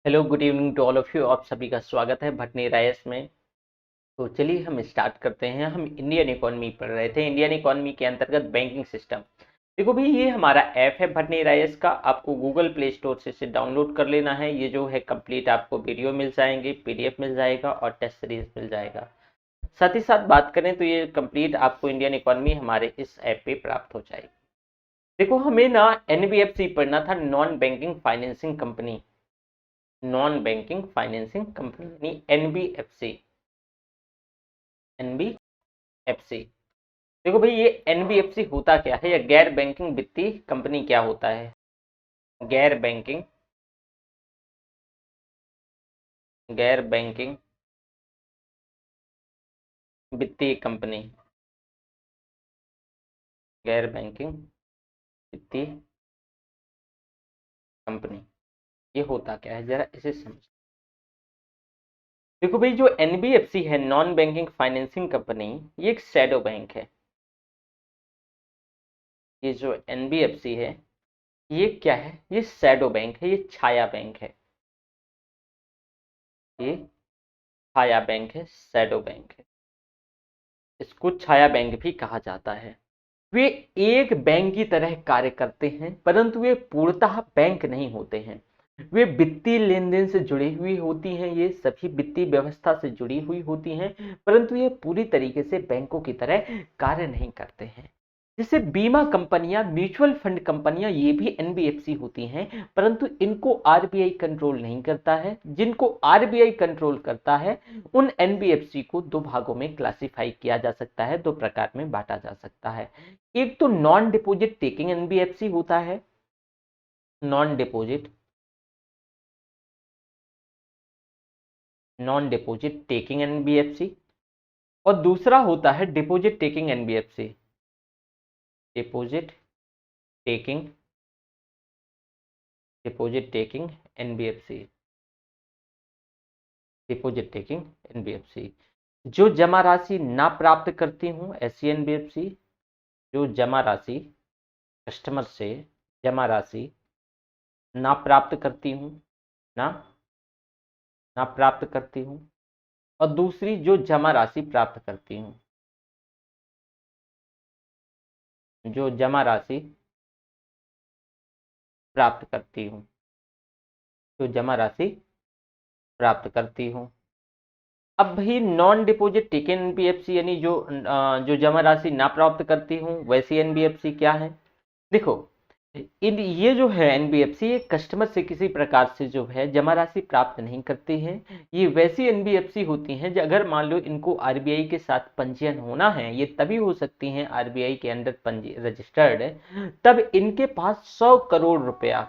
Hello, good evening to all of you. आप सभी का स्वागत है भटनी राइस में। तो चलिए हम स्टार्ट करते हैं। हम इंडियन इकोनॉमी पढ़ रहे थे। इंडियन इकोनॉमी के अंतर्गत बैंकिंग सिस्टम। देखो भाई, ये हमारा ऐप है भटनी राइस का। आपको गूगल प्ले स्टोर से इसे डाउनलोड कर लेना है। ये जो है कंप्लीट आपको वीडियो मिल जाएंगे, पीडीएफ मिल जाएगा और टेस्ट सीरीज मिल जाएगा। साथ ही साथ बात करें तो ये कंप्लीट आपको इंडियन इकोनॉमी हमारे इस ऐप पे प्राप्त हो जाएगी। देखो, हमें ना एनबीएफसी पढ़ना था, non banking financing company. Non banking financing company यानी एनबीएफसी। एनबीएफसी। देखो भाई, ये एनबीएफसी होता क्या है या गैर बैंकिंग वित्तीय कंपनी क्या होता है। गैर बैंकिंग, गैर बैंकिंग वित्तीय कंपनी। गैर बैंकिंग वित्तीय कंपनी, ये होता क्या है जरा इसे समझ। देखो भाई, जो एनबीएफसी है, नॉन बैंकिंग फाइनेंसिंग कंपनी, ये एक शैडो बैंक है। ये जो एनबीएफसी है, ये क्या है? ये शैडो बैंक है, ये छाया बैंक है। ये छाया बैंक है, शैडो बैंक है। इसको छाया बैंक भी कहा जाता है। वे एक बैंक की तरह कार्य करते हैं, परंतु वे पूर्णतः बैंक नहीं होते हैं। वे वित्तीय लेन देन से जुड़ी हुई होती हैं, ये सभी वित्तीय व्यवस्था से जुड़ी हुई होती हैं, परंतु ये पूरी तरीके से बैंकों की तरह कार्य नहीं करते हैं। जैसे बीमा कंपनियां, म्यूचुअल फंड कंपनियां, ये भी एनबीएफसी होती हैं, परंतु इनको आरबीआई कंट्रोल नहीं करता है। जिनको आरबीआई कंट्रोल करता है, उन एनबीएफसी को दो भागों में क्लासिफाई किया जा सकता है, दो प्रकार में बांटा जा सकता है। एक तो नॉन डिपॉजिट टेकिंग एनबीएफसी होता है, non deposit, non deposit taking NBFC. और दूसरा होता है deposit taking NBFC. Deposit taking, deposit taking NBFC. Deposit taking NBFC जो जमा राशि ना प्राप्त करती हूं, ऐसी एनबीएफसी जो जमा राशि, कस्टमर से जमा राशि ना प्राप्त करती हूं, ना ना प्राप्त करती हूं। और दूसरी जो जमा राशि प्राप्त करती हूं, जो जमा राशि प्राप्त करती हूं, जो जमा राशि प्राप्त करती हूं। अब भाई, नॉन डिपॉजिट टेकन एनबीएफसी यानी जो जमा राशि ना प्राप्त करती हूं, वैसी एनबीएफसी क्या है? देखो, इन ये जो है एनबीएफसी, ये कस्टमर से किसी प्रकार से जो है जमा राशि प्राप्त नहीं करती हैं। ये वैसी एनबीएफसी होती हैं जो अगर मान लो इनको आरबीआई के साथ पंजीयन होना है, ये तभी हो सकती हैं आरबीआई के अंडर रजिस्टर्ड, तब इनके पास 100 करोड़ रुपया,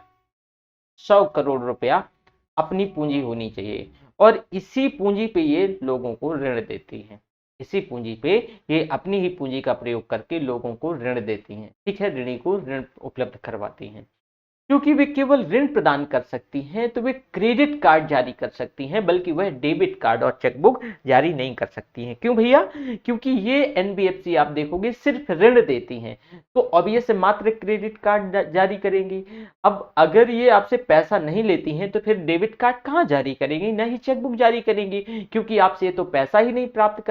100 करोड़ रुपया अपनी पूंजी होनी चाहिए। और इसी पूंजी पे ये लोगों को ऋण देती हैं। इसी पूंजी पे ये अपनी ही पूंजी का प्रयोग करके लोगों को ऋण देती हैं। ठीक है, ऋणी को ऋण उपलब्ध करवाती हैं। क्योंकि वे केवल ऋण प्रदान कर सकती हैं, तो वे क्रेडिट कार्ड जारी कर सकती हैं, बल्कि वह डेबिट कार्ड और चेकबुक जारी नहीं कर सकती हैं। क्यों भैया? क्योंकि ये एनबीएफसी आप देखोगे सिर्फ ऋण देती हैं, तो अब ये से मात्र क्रेडिट कार्ड जारी करेंगी। अब अगर ये आपसे पैसा नहीं लेती हैं, तो फिर डेबिट कार्ड कहाँ जारी करेंगी, ना ही चेकबुक जारी करेंगी, क्योंकि आपसे तो पैसा ही नहीं प्राप्त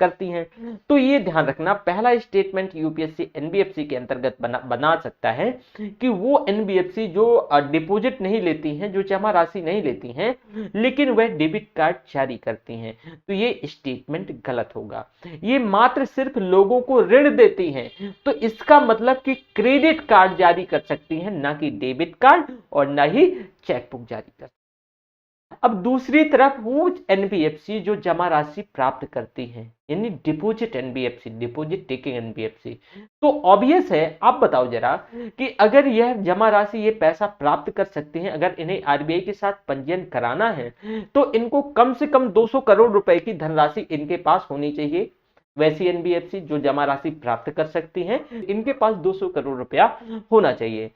करती हैं। तो ये ध्यान रखना, पहला स्टेटमेंट यूपीएससी एनबीएफसी के अंतर्गत बना सकता है कि वो एनबीएफसी जो डिपॉजिट नहीं लेती हैं, जो जमा राशि नहीं लेती हैं, लेकिन वह डेबिट कार्ड जारी करती हैं, तो ये स्टेटमेंट गलत होगा। ये मात्र सिर्फ लोगों को ऋण देती हैं, तो इसका मतलब कि क्रेडिट कार्ड जारी कर सकती हैं, ना कि डेबिट कार्ड और ना ही चेकबुक जारी कर। अब दूसरी तरफ वो एनबीएफसी जो जमा राशि प्राप्त करती है, यानी deposit NBFC, deposit taking NBFC, तो ऑब्वियस है, आप बताओ जरा कि अगर यह जमा राशि, ये पैसा प्राप्त कर सकते हैं, अगर इन्हें आरबीआई के साथ पंजीयन कराना है, तो इनको कम से कम 200 करोड़ रुपए की धनराशि इनके पास होनी चाहिए। वैसी एनबीएफसी जो जमा राशि प्राप्त कर सकती हैं, इनके पास 200 करोड़ रुपया होना चाहिए।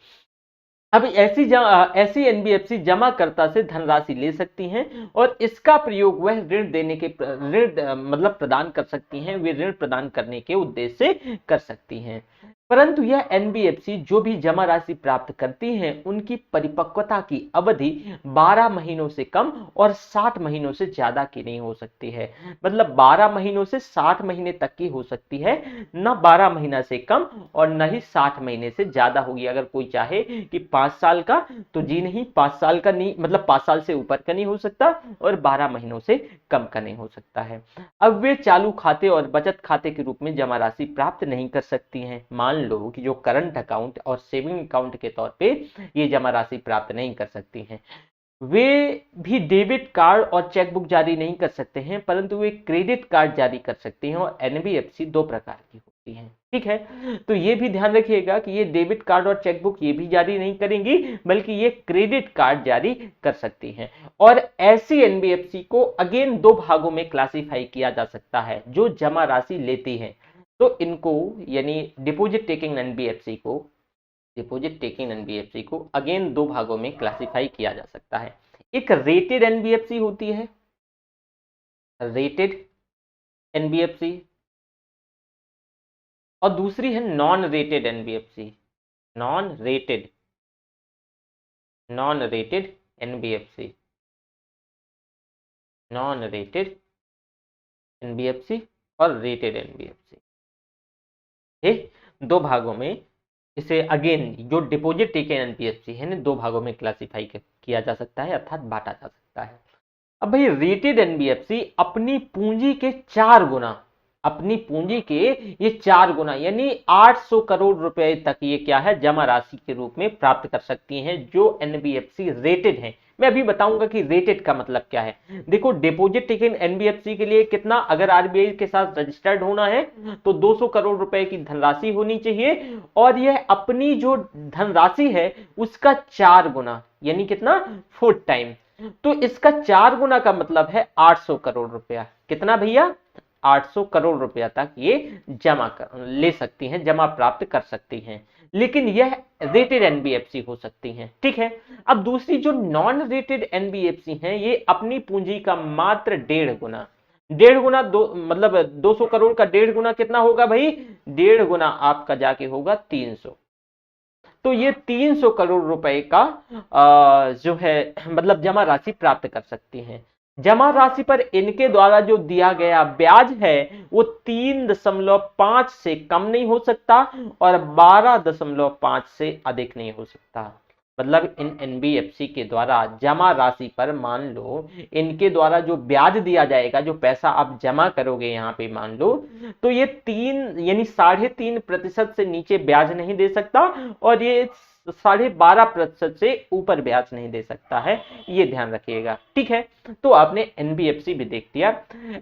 अब ऐसी एनबीएफसी जमाकर्ता से धनराशि ले सकती हैं और इसका प्रयोग वह ऋण देने के ऋण मतलब प्रदान कर सकती हैं, वे ऋण प्रदान करने के उद्देश्य से कर सकती हैं। परंतु यह एनबीएफसी जो भी जमा राशि प्राप्त करती हैं उनकी परिपक्वता की अवधि 12 महीनों से कम और 60 महीनों से ज्यादा की नहीं हो सकती है। मतलब 12 महीनों से 60 महीने तक की हो सकती है, न 12 महीना से कम और न ही 60 महीने से ज्यादा होगी। अगर कोई चाहे कि 5 साल का, तो जी नहीं, 5 साल का नहीं, मतलब 5 साल से ऊपर का नहीं हो सकता और 12 महीनों से कम का नहीं हो सकता है। अब वे चालू खाते और बचत खाते के रूप में जमा राशि प्राप्त नहीं कर सकती हैं। मान लो कि जो करंट अकाउंट और सेविंग अकाउंट के तौर पे ये जमा राशि प्राप्त नहीं कर सकती हैं। वे भी डेबिट कार्ड और चेकबुक जारी नहीं कर सकते हैं, परंतु वे क्रेडिट कार्ड जारी कर सकते हैं और एनबीएफसी 2 प्रकार की होती है। ठीक है, तो ये भी ध्यान रखिएगा कि ये डेबिट कार्ड और चेकबुक ये भी जारी नहीं करेंगी, बल्कि ये क्रेडिट कार्ड जारी कर सकती हैं। और ऐसी एनबीएफसी को अगेन 2 भागों में क्लासिफाई किया जा सकता है जो जमा राशि लेती हैं। तो इनको यानी डिपॉजिट टेकिंग एनबीएफसी को अगेन 2 भागों में क्लासिफाई किया जा सकता है। एक रेटेड एनबीएफसी होती है, रेटेड एनबीएफसी, और दूसरी है non rated NBFC, non rated NBFC, non rated NBFC और रेटेड एनबीएफसी। ठीक, 2 भागों में इसे अगेन जो डिपॉजिट टेकन एनबीएफसी है ना, 2 भागों में क्लासिफाई किया जा सकता है, अर्थात बांटा जा सकता है। अब भाई रेटेड एनबीएफसी अपनी पूंजी के 4 गुना, अपनी पूंजी के ये 4 गुना यानी 800 करोड़ रुपए तक ये क्या है, जमा राशि के रूप में प्राप्त कर सकती हैं जो एनबीएफसी रेटेड है। मैं अभी बताऊंगा कि रेटेड का मतलब क्या है। देखो, डिपॉजिट टेकन एनबीएफसी के लिए कितना, अगर आरबीआई के साथ रजिस्टर्ड होना है तो 200 करोड़ रुपए की धनराशि होनी चाहिए, और यह अपनी जो धनराशि है उसका 4 गुना यानी कितना, 4 टाइम। तो इसका 4 गुना का मतलब है 800 करोड़ रुपया। कितना भैया, 800 करोड़ रुपया तक ये जमा कर ले सकती हैं, जमा प्राप्त कर सकती हैं। लेकिन यह रेटेड एनबीएफसी हो सकती हैं। ठीक है, अब दूसरी जो नॉन रेटेड एनबीएफसी हैं, ये अपनी पूंजी का मात्र 1.5 गुना, 1.5 गुना मतलब 200 करोड़ का 1.5 गुना कितना होगा भाई, 1.5 गुना आपका जाके होगा 300। तो ये 300 करोड़ रुपए का जो है मतलब जमा राशि प्राप्त कर सकती हैं। जमा राशि पर इनके द्वारा जो दिया गया ब्याज है वो 3.5 से कम नहीं हो सकता और 12.5 से अधिक नहीं हो सकता। मतलब इन एनबीएफसी के द्वारा जमा राशि पर मान लो इनके द्वारा जो ब्याज दिया जाएगा, जो पैसा आप जमा करोगे यहाँ पे मान लो, तो ये 3 यानी 3.5% से नीचे ब्याज नहीं दे सकता और ये 12.5% से ऊपर ब्याज नहीं दे सकता है, ये ध्यान रखिएगा। ठीक है, तो आपने एनबीएफसी भी देख लिया।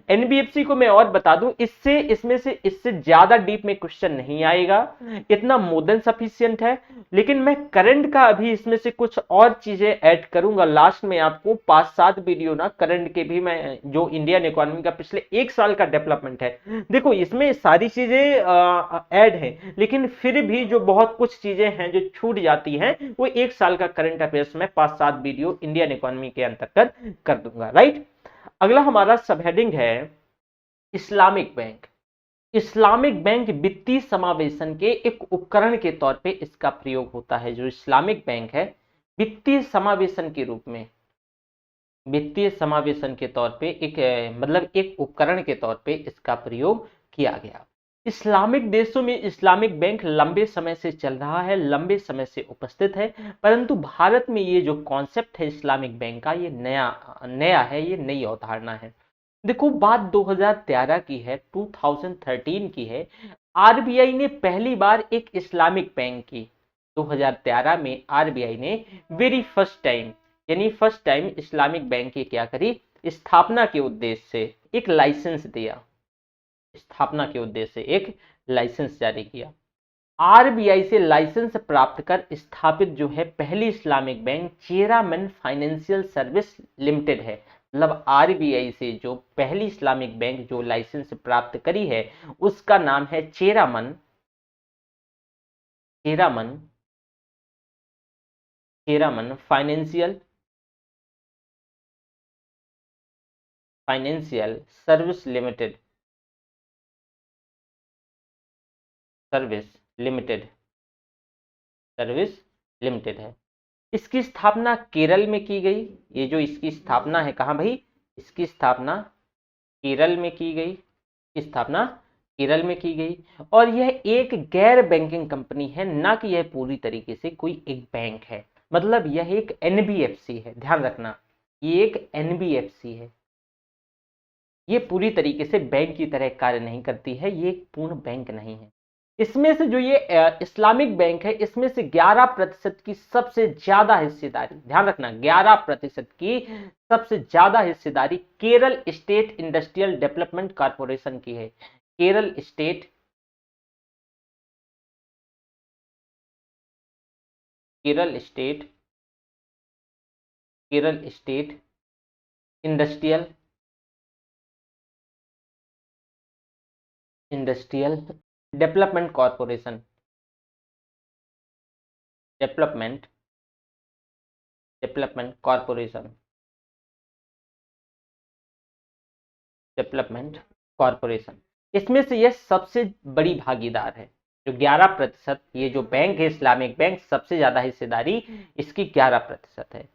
एनबीएफसी को मैं और बता दूं, इससे ज्यादा डीप में क्वेश्चन नहीं आएगा, इतना मोर देन सफिशिएंट है। लेकिन मैं करंट का अभी इसमें से कुछ और चीजें ऐड करूंगा लास्ट में, आपको 5-7 वीडियो ना करंट के भी, मैं जो इंडियन इकोनॉमी का पिछले 1 साल का डेवलपमेंट है, देखो इसमें सारी चीजें ऐड है, लेकिन फिर भी जो बहुत कुछ चीजें हैं जो छूट जाती हैं, वो 1 साल का करंट अफेयर्स में 5-7 वीडियो इंडियन इकोनॉमी के अंतर्गत कर दूंगा। राइट, अगला हमारा सब हेडिंग है इस्लामिक बैंक। इस्लामिक बैंक वित्तीय समावेशन के एक उपकरण के तौर पे इसका प्रयोग होता है। जो इस्लामिक बैंक है, वित्तीय समावेशन के रूप में, वित्तीय समावेशन के तौर पे एक मतलब एक उपकरण के तौर पे इसका प्रयोग किया गया। इस्लामिक देशों में इस्लामिक बैंक लंबे समय से चल रहा है, लंबे समय से उपस्थित है, परंतु भारत में ये जो कॉन्सेप्ट है इस्लामिक बैंक का, ये नया है, ये नई अवधारणा है। देखो, बात 2013 की है, 2013 की है। आरबीआई ने पहली बार एक इस्लामिक बैंक की, 2013 में आरबीआई ने वेरी फर्स्ट टाइम यानी फर्स्ट टाइम इस्लामिक बैंक की क्या करी, स्थापना के उद्देश्य से एक लाइसेंस दिया, स्थापना के उद्देश्य से एक लाइसेंस जारी किया। आरबीआई से लाइसेंस प्राप्त कर स्थापित जो है पहली Islamic bank Cheraman financial service limited है। मतलब आरबीआई से जो पहली इस्लामिक बैंक जो लाइसेंस प्राप्त करी है उसका नाम है Cheraman financial service limited service limited है। इसकी स्थापना केरल में की गई। ये जो इसकी स्थापना है कहाँ भाई, इसकी स्थापना केरल में की गई, स्थापना केरल में की गई। और यह एक गैर बैंकिंग कंपनी है, ना कि यह पूरी तरीके से कोई एक बैंक है। मतलब यह एक एनबीएफसी है, ध्यान रखना ये एक एनबीएफसी है। ये पूरी तरीके से बैंक की तरह कार्य नहीं करती है, ये एक पूर्ण बैंक नहीं है। इसमें से जो ये इस्लामिक बैंक है, इसमें से 11% की सबसे ज्यादा हिस्सेदारी, ध्यान रखना 11% की सबसे ज्यादा हिस्सेदारी Kerala state industrial development corporation की है। Kerala state industrial development corporation, development corporation, इसमें से यह सबसे बड़ी भागीदार है। जो 11%, ये जो बैंक है इस्लामिक बैंक, सबसे ज्यादा हिस्सेदारी इसकी 11% है।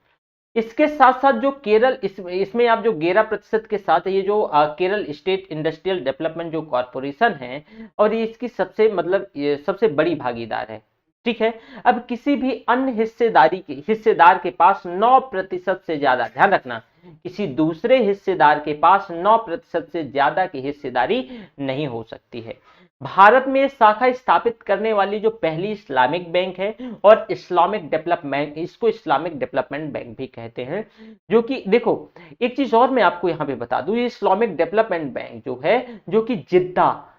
इसके साथ साथ जो केरल इसमें आप जो 11% के साथ ये जो केरल स्टेट इंडस्ट्रियल डेवलपमेंट जो कॉर्पोरेशन है, और ये इसकी सबसे मतलब ये सबसे बड़ी भागीदार है। ठीक है, अब किसी भी अन्य हिस्सेदार के पास 9% से ज्यादा, ध्यान रखना किसी दूसरे हिस्सेदार के पास 9% से ज्यादा की हिस्सेदारी नहीं हो सकती है। भारत में शाखा स्थापित करने वाली जो पहली इस्लामिक बैंक है, और इस्लामिक डेवलपमेंट, इसको इस्लामिक डेवलपमेंट बैंक भी कहते हैं। जो कि देखो एक चीज और मैं आपको यहां पे बता दूं, ये इस्लामिक डेवलपमेंट बैंक जो है, जो कि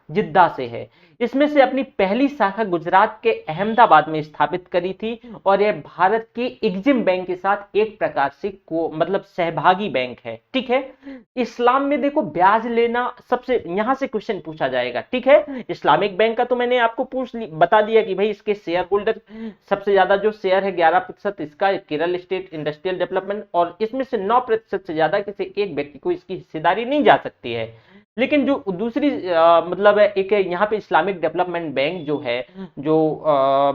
जिद्दा से है। इसमें से अपनी पहली शाखा गुजरात के अहमदाबाद में स्थापित करी थी, और यह भारत के एग्जिम बैंक के साथ एक प्रकार से मतलब सहभागी बैंक है। ठीक है, इस्लाम में देखो ब्याज लेना सबसे, यहां से क्वेश्चन पूछा जाएगा। ठीक है, इस्लामिक बैंक का तो मैंने आपको बता दिया कि भाई इसके शेयर होल्डर सबसे ज्यादा जो शेयर है 11% इसका केरल स्टेट इंडस्ट्रियल डेवलपमेंट, और इसमें से 9% से ज्यादा किसी एक व्यक्ति को इसकी हिस्सेदारी नहीं जा सकती है। लेकिन जो दूसरी मतलब एक यहाँ पे इस्लामिक डेवलपमेंट बैंक जो है, जो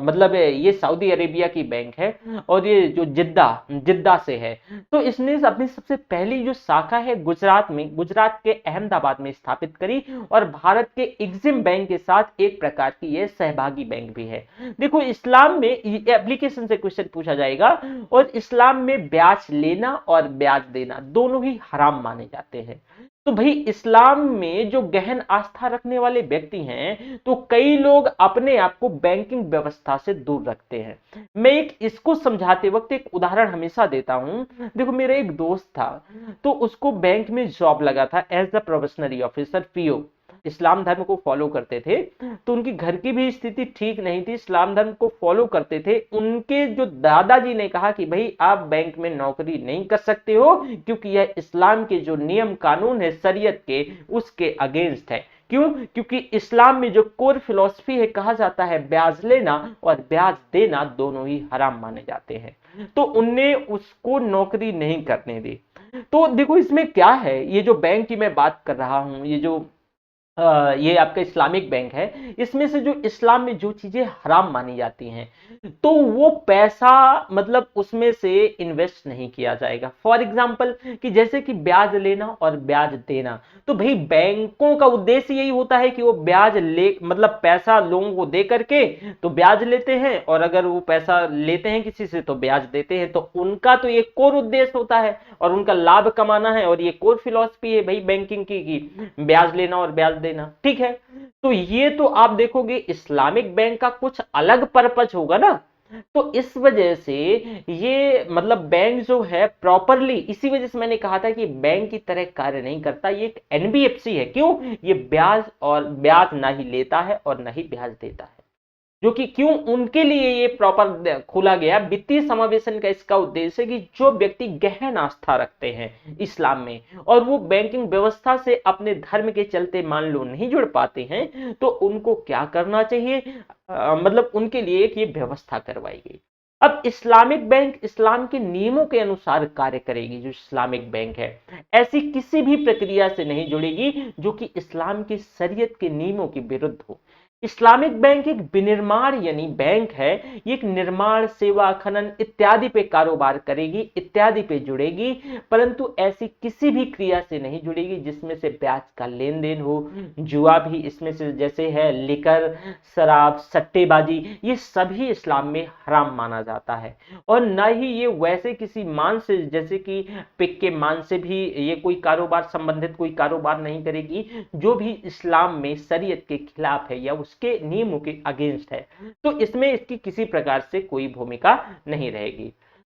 मतलब ये सऊदी अरेबिया की बैंक है, और ये जो जिद्दा से है। तो इसने अपनी सबसे पहली जो शाखा है गुजरात के अहमदाबाद में स्थापित करी, और भारत के एग्जिम बैंक के साथ एक प्रकार की ये सहभागी बैंक भी है। देखो इस्लाम में एप्लीकेशन से क्वेश्चन पूछा जाएगा, और इस्लाम में ब्याज लेना और ब्याज देना दोनों ही हराम माने जाते हैं। तो भाई इस्लाम में जो गहन आस्था रखने वाले व्यक्ति हैं, तो कई लोग अपने आप को बैंकिंग व्यवस्था से दूर रखते हैं। मैं इसको समझाते वक्त एक उदाहरण हमेशा देता हूं। देखो मेरा एक दोस्त था, तो उसको बैंक में जॉब लगा था as the probationary officer, PO. इस्लाम धर्म को फॉलो करते थे, तो उनकी घर की भी स्थिति ठीक नहीं थी, इस्लाम धर्म को फॉलो करते थे। उनके जो दादाजी ने कहा कि भाई आप बैंक में नौकरी नहीं कर सकते हो, क्योंकि यह इस्लाम के जो नियम कानून है शरीयत के, उसके अगेंस्ट है। क्यों? क्योंकि इस्लाम में जो कोर फिलॉसफी है, कहा जाता है ब्याज लेना और ब्याज देना दोनों ही हराम माने जाते हैं। तो उनने उसको नौकरी नहीं करने दी। तो देखो इसमें क्या है, ये जो बैंक की मैं बात कर रहा हूं, ये आपका इस्लामिक बैंक है, इसमें से जो इस्लाम में जो चीजें हराम मानी जाती हैं, तो वो पैसा मतलब उसमें से इन्वेस्ट नहीं किया जाएगा। फॉर एग्जांपल कि जैसे कि ब्याज लेना और ब्याज देना, तो भाई बैंकों का उद्देश्य यही होता है कि वो ब्याज ले, मतलब पैसा लोगों को दे करके तो ब्याज लेते हैं, और अगर वो पैसा लेते हैं किसी से तो ब्याज देते हैं। तो उनका तो एक कोर उद्देश्य होता है, और उनका लाभ कमाना है, और ये कोर फिलॉसफी है भाई बैंकिंग की ब्याज लेना और ब्याज देना। ठीक है, तो ये तो आप देखोगे इस्लामिक बैंक का कुछ अलग पर्पज होगा ना। तो इस वजह से ये मतलब बैंक जो है प्रॉपरली, इसी वजह से मैंने कहा था कि बैंक की तरह कार्य नहीं करता, ये एक एनबीएफसी है। क्यों? ये ब्याज ना ही लेता है और ना ही ब्याज देता है। जो कि क्यों उनके लिए ये प्रॉपर खोला गया वित्तीय समावेशन का इसका उद्देश्य है कि जो व्यक्ति गहन आस्था रखते हैं इस्लाम में, और वो बैंकिंग व्यवस्था से अपने धर्म के चलते मान लो नहीं जुड़ पाते हैं, तो उनको क्या करना चाहिए, मतलब उनके लिए एक ये व्यवस्था करवाई गई। अब इस्लामिक बैंक इस्लाम के नियमों के अनुसार कार्य करेगी। जो इस्लामिक बैंक है ऐसी किसी भी प्रक्रिया से नहीं जुड़ेगी जो कि इस्लाम की शरीयत के नियमों के विरुद्ध हो। इस्लामिक बैंक एक विनिर्माण यानी बैंक है, ये एक निर्माण, सेवा, खनन इत्यादि पे कारोबार करेगी, इत्यादि पे जुड़ेगी, परंतु ऐसी किसी भी क्रिया से नहीं जुड़ेगी जिसमें से ब्याज का लेन देन हो। जुआ भी इसमें से जैसे है, लिकर, शराब, सट्टेबाजी, ये सभी इस्लाम में हराम माना जाता है। और ना ही ये वैसे किसी मांस से, जैसे कि पिग के मांस से भी ये कोई कारोबार संबंधित कोई कारोबार नहीं करेगी जो भी इस्लाम में शरीयत के खिलाफ है या उसके नियमों के अगेंस्ट है। तो इसमें इसकी किसी प्रकार से कोई भूमिका नहीं रहेगी।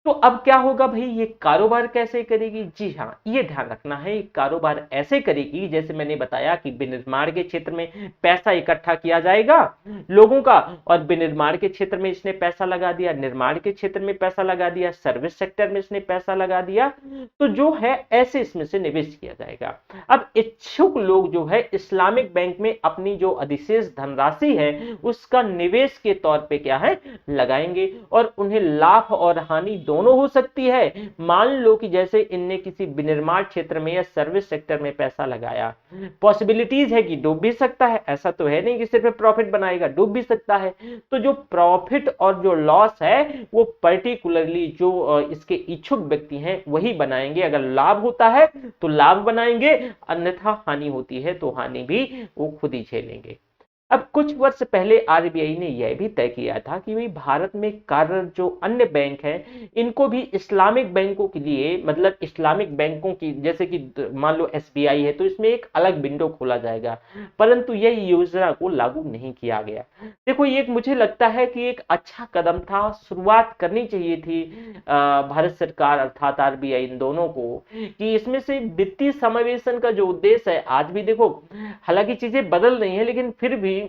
तो अब क्या होगा भाई, ये कारोबार कैसे करेगी? जी हाँ, ये ध्यान रखना है, ये कारोबार ऐसे करेगी जैसे मैंने बताया कि विनिर्माण के क्षेत्र में पैसा इकट्ठा किया जाएगा लोगों का, और विनिर्माण के क्षेत्र में इसने पैसा लगा दिया, निर्माण के क्षेत्र में पैसा लगा दिया, सर्विस सेक्टर में इसने पैसा लगा दिया, तो जो है ऐसे इसमें से निवेश किया जाएगा। अब इच्छुक लोग जो है इस्लामिक बैंक में अपनी जो अधिशेष धनराशि है उसका निवेश के तौर पे क्या है, लगाएंगे, और उन्हें लाभ और हानि दोनों हो सकती है। मान लो कि जैसे इनने किसी विनिर्माण क्षेत्र में या सर्विस सेक्टर में पैसा लगाया, पॉसिबिलिटीज है कि डूब भी सकता है, ऐसा तो है नहीं कि सिर्फ प्रॉफिट बनाएगा, डूब भी सकता है। तो जो प्रॉफिट और जो लॉस है वो पर्टिकुलरली जो इसके इच्छुक व्यक्ति हैं वही बनाएंगे। अगर लाभ होता है तो लाभ बनाएंगे, अन्यथा हानि होती है तो हानि भी वो खुद ही झेलेंगे। अब कुछ वर्ष पहले आरबीआई ने यह भी तय किया था कि भाई भारत में कार्यरत जो अन्य बैंक हैं इनको भी इस्लामिक बैंकों के लिए, मतलब इस्लामिक बैंकों की, जैसे कि मान लो एसबीआई है तो इसमें एक अलग विंडो खोला जाएगा, परंतु यह योजना को लागू नहीं किया गया। देखो ये मुझे लगता है कि एक अच्छा कदम था, शुरुआत करनी चाहिए थी भारत सरकार अर्थात आरबीआई इन दोनों को, कि इसमें से वित्तीय समावेशन का जो उद्देश्य है, आज भी देखो हालांकि चीजें बदल रही हैं लेकिन फिर भी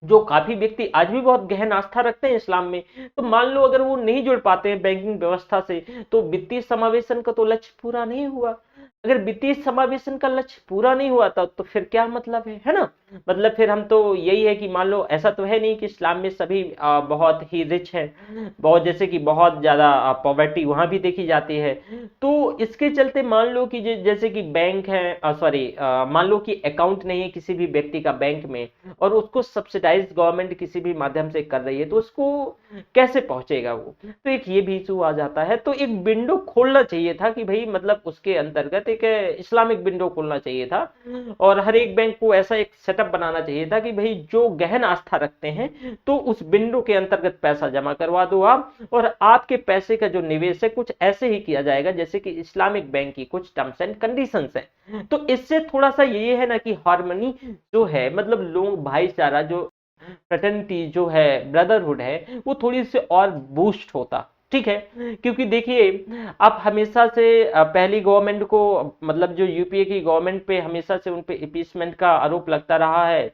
जो काफी व्यक्ति आज भी बहुत गहन आस्था रखते हैं इस्लाम में, तो मान लो अगर वो नहीं जुड़ पाते हैं बैंकिंग व्यवस्था से तो वित्तीय समावेशन का तो लक्ष्य पूरा नहीं हुआ। अगर वित्तीय समावेशन का लक्ष्य पूरा नहीं हुआ था तो फिर क्या मतलब है ना? मतलब फिर हम तो यही है कि मान लो ऐसा तो है नहीं कि इस्लाम में सभी बहुत ही रिच है, बहुत जैसे कि बहुत ज्यादा पॉवर्टी वहां भी देखी जाती है। तो इसके चलते मान लो कि जैसे कि बैंक है, सॉरी, मान लो कि अकाउंट नहीं है किसी भी व्यक्ति का बैंक में और उसको सब्सिडाइज गवर्नमेंट किसी भी माध्यम से कर रही है तो उसको कैसे पहुंचेगा वो, तो एक ये भी इशू आ जाता है। तो एक विंडो खोलना चाहिए था कि भाई मतलब उसके अंतर्गत एक इस्लामिक विंडो खोलना चाहिए था, और हर एक बैंक को ऐसा एक सेटअप बनाना चाहिए था कि भाई जो गहन आस्था रखते हैं तो उस विंडो के अंतर्गत पैसा जमा करवा दो आप, और आपके पैसे का जो निवेश है कुछ ऐसे ही किया जाएगा जैसे कि इस्लामिक बैंक की कुछ टर्म्स एंड कंडीशंस है। तो इससे थोड़ा सा ये है ना कि हार्मनी जो है, मतलब लोग भाईचारा जो फ्रेटर्निटी जो है, ब्रदरहुड है, वो थोड़ी सी और बूस्ट होता। ठीक है, क्योंकि देखिए आप हमेशा से पहली गवर्नमेंट को, मतलब जो यूपीए की गवर्नमेंट पे हमेशा से उन पे इम्पीचमेंट का आरोप लगता रहा है,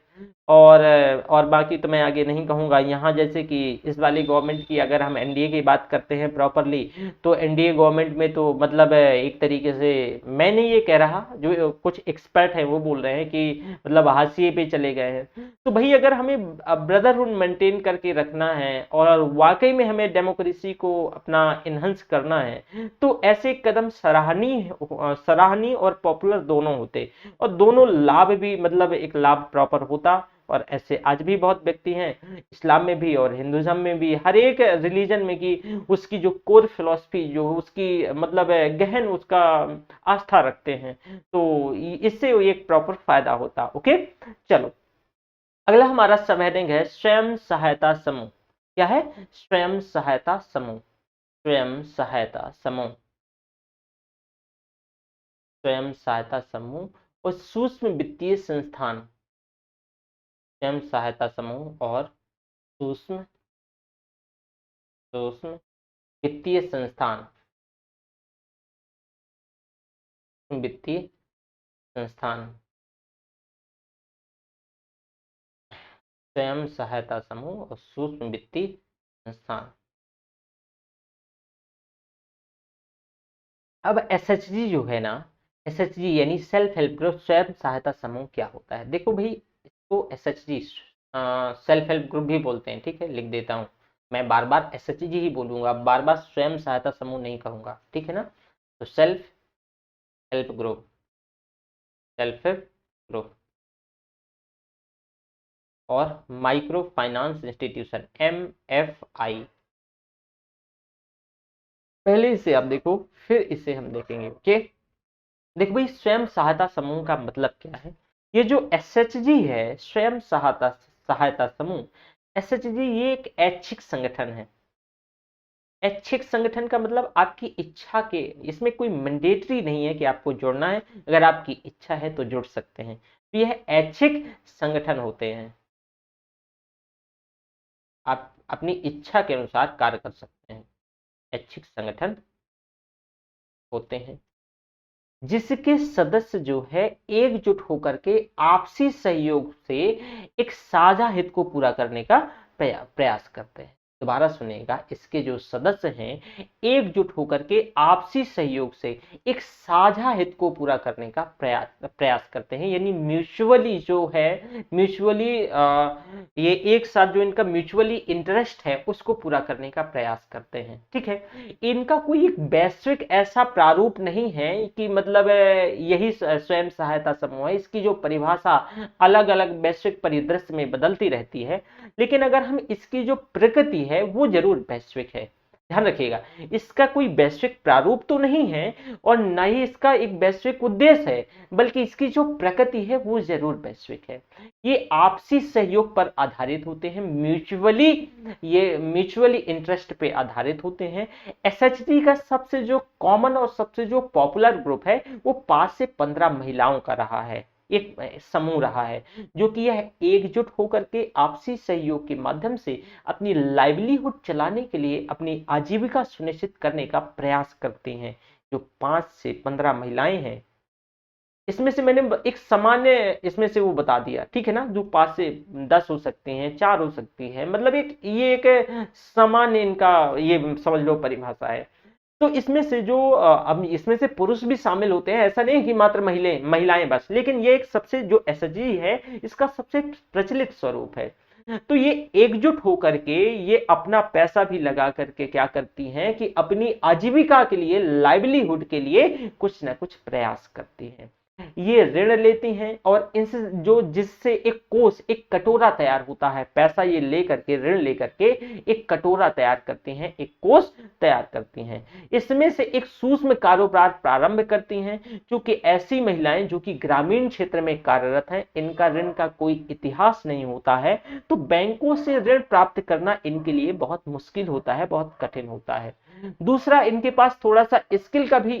और बाकी तो मैं आगे नहीं कहूंगा। यहाँ जैसे कि इस वाली गवर्नमेंट की अगर हम एनडीए की बात करते हैं प्रॉपरली, तो एनडीए गवर्नमेंट में तो मतलब एक तरीके से, मैं नहीं ये कह रहा, जो कुछ एक्सपर्ट हैं वो बोल रहे हैं कि मतलब हाशिए पे चले गए हैं। तो भाई अगर हमें ब्रदरहुड मेंटेन करके रखना है और वाकई में हमें डेमोक्रेसी को अपना इनहेंस करना है तो ऐसे कदम सराहनीय और पॉपुलर दोनों होते, और दोनों लाभ भी, मतलब एक लाभ प्रॉपर होता। और ऐसे आज भी बहुत व्यक्ति हैं इस्लाम में भी और हिंदुज्म में भी, हर एक रिलीजन में, कि उसकी जो कोर फिलॉसफी जो उसकी मतलब गहन उसका आस्था रखते हैं, तो इससे एक प्रॉपर फायदा होता। ओके, चलो अगला हमारा सब हेडिंग है स्वयं सहायता समूह। क्या है? स्वयं सहायता समूह। स्वयं सहायता समूह, स्वयं सहायता समूह और सूक्ष्म वित्तीय संस्थान। स्वयं सहायता समूह और सूक्ष्म सूक्ष्म वित्तीय संस्थान, वित्तीय संस्थान, स्वयं सहायता समूह और सूक्ष्म वित्तीय संस्थान। अब एसएचजी जो है ना, एसएचजी यानी सेल्फ हेल्प ग्रुप स्वयं सहायता समूह क्या होता है? देखो भाई, इसको एसएचजी सेल्फ हेल्प ग्रुप भी बोलते हैं, ठीक है, लिख देता हूँ। मैं बार बार एसएचजी ही बोलूंगा, बार बार स्वयं सहायता समूह नहीं कहूंगा, ठीक है ना? तो self help group, self help group. और माइक्रो फाइनेंस इंस्टीट्यूशन MFI। पहले इसे आप देखो, फिर इसे हम देखेंगे। ओके, देखो भाई, स्वयं सहायता समूह का मतलब क्या है। ये जो SHG है, स्वयं सहायता सहायता समूह, SHG, ये एक ऐच्छिक संगठन है। ऐच्छिक संगठन का मतलब आपकी इच्छा के, इसमें कोई मैंडेटरी नहीं है कि आपको जुड़ना है, अगर आपकी इच्छा है तो जुड़ सकते हैं। तो यह ऐच्छिक संगठन होते हैं, आप अपनी इच्छा के अनुसार कार्य कर सकते हैं, ऐच्छिक संगठन होते हैं, जिसके सदस्य जो है एकजुट होकर के आपसी सहयोग से एक साझा हित को पूरा करने का प्रयास करते हैं। दोबारा सुनिएगा, इसके जो सदस्य हैं एकजुट होकर के आपसी सहयोग से एक साझा हित को पूरा करने का प्रयास करते हैं, यानी म्यूचुअली जो है, म्यूचुअली ये एक साथ जो इनका म्यूचुअली इंटरेस्ट है उसको पूरा करने का प्रयास करते हैं। ठीक है, इनका कोई एक वैश्विक ऐसा प्रारूप नहीं है कि मतलब यही स्वयं सहायता समूह है, इसकी जो परिभाषा अलग अलग वैश्विक परिदृश्य में बदलती रहती है, लेकिन अगर हम इसकी जो प्रकृति है वो जरूर वैश्विक है। ध्यान रखिएगा, इसका कोई वैश्विक प्रारूप तो नहीं है और न ही इसका एक वैश्विक उद्देश्य है, बल्कि इसकी जो प्रकृति है वो जरूर वैश्विक है। ये आपसी सहयोग पर आधारित होते हैं, म्यूचुअली इंटरेस्ट पे आधारित होते हैं। SHG का सबसे जो कॉमन और सबसे जो पॉपुलर ग्रुप है वो 5 से 15 महिलाओं का रहा है, एक समूह रहा है, जो कि यह एकजुट होकर के आपसी सहयोग के माध्यम से अपनी लाइवलीहुड चलाने के लिए अपनी आजीविका सुनिश्चित करने का प्रयास करते हैं। जो 5 से 15 महिलाएं हैं, इसमें से मैंने एक सामान्य इसमें से वो बता दिया, ठीक है ना, जो 5 से 10 हो सकती हैं, 4 हो सकती हैं, मतलब ये एक सामान्य इनका ये समझ लो परिभाषा है। तो इसमें से जो अब इसमें से पुरुष भी शामिल होते हैं, ऐसा नहीं कि मात्र महिलाएं बस, लेकिन ये एक सबसे जो SHG है इसका सबसे प्रचलित स्वरूप है। तो ये एकजुट होकर के ये अपना पैसा भी लगा करके क्या करती हैं कि अपनी आजीविका के लिए, लाइवलीहुड के लिए कुछ ना कुछ प्रयास करती हैं। ये ऋण लेती हैं और इनसे जो जिससे एक कोष, एक कटोरा तैयार होता है, पैसा ये लेकर के, ऋण लेकर के एक कटोरा तैयार करती हैं, एक कोष तैयार करती हैं। इसमें से एक सूक्ष्म कारोबार प्रारंभ करती हैं, क्योंकि ऐसी महिलाएं जो कि ग्रामीण क्षेत्र में कार्यरत हैं, इनका ऋण का कोई इतिहास नहीं होता है, तो बैंकों से ऋण प्राप्त करना इनके लिए बहुत मुश्किल होता है, बहुत कठिन होता है। दूसरा, इनके पास थोड़ा सा स्किल का भी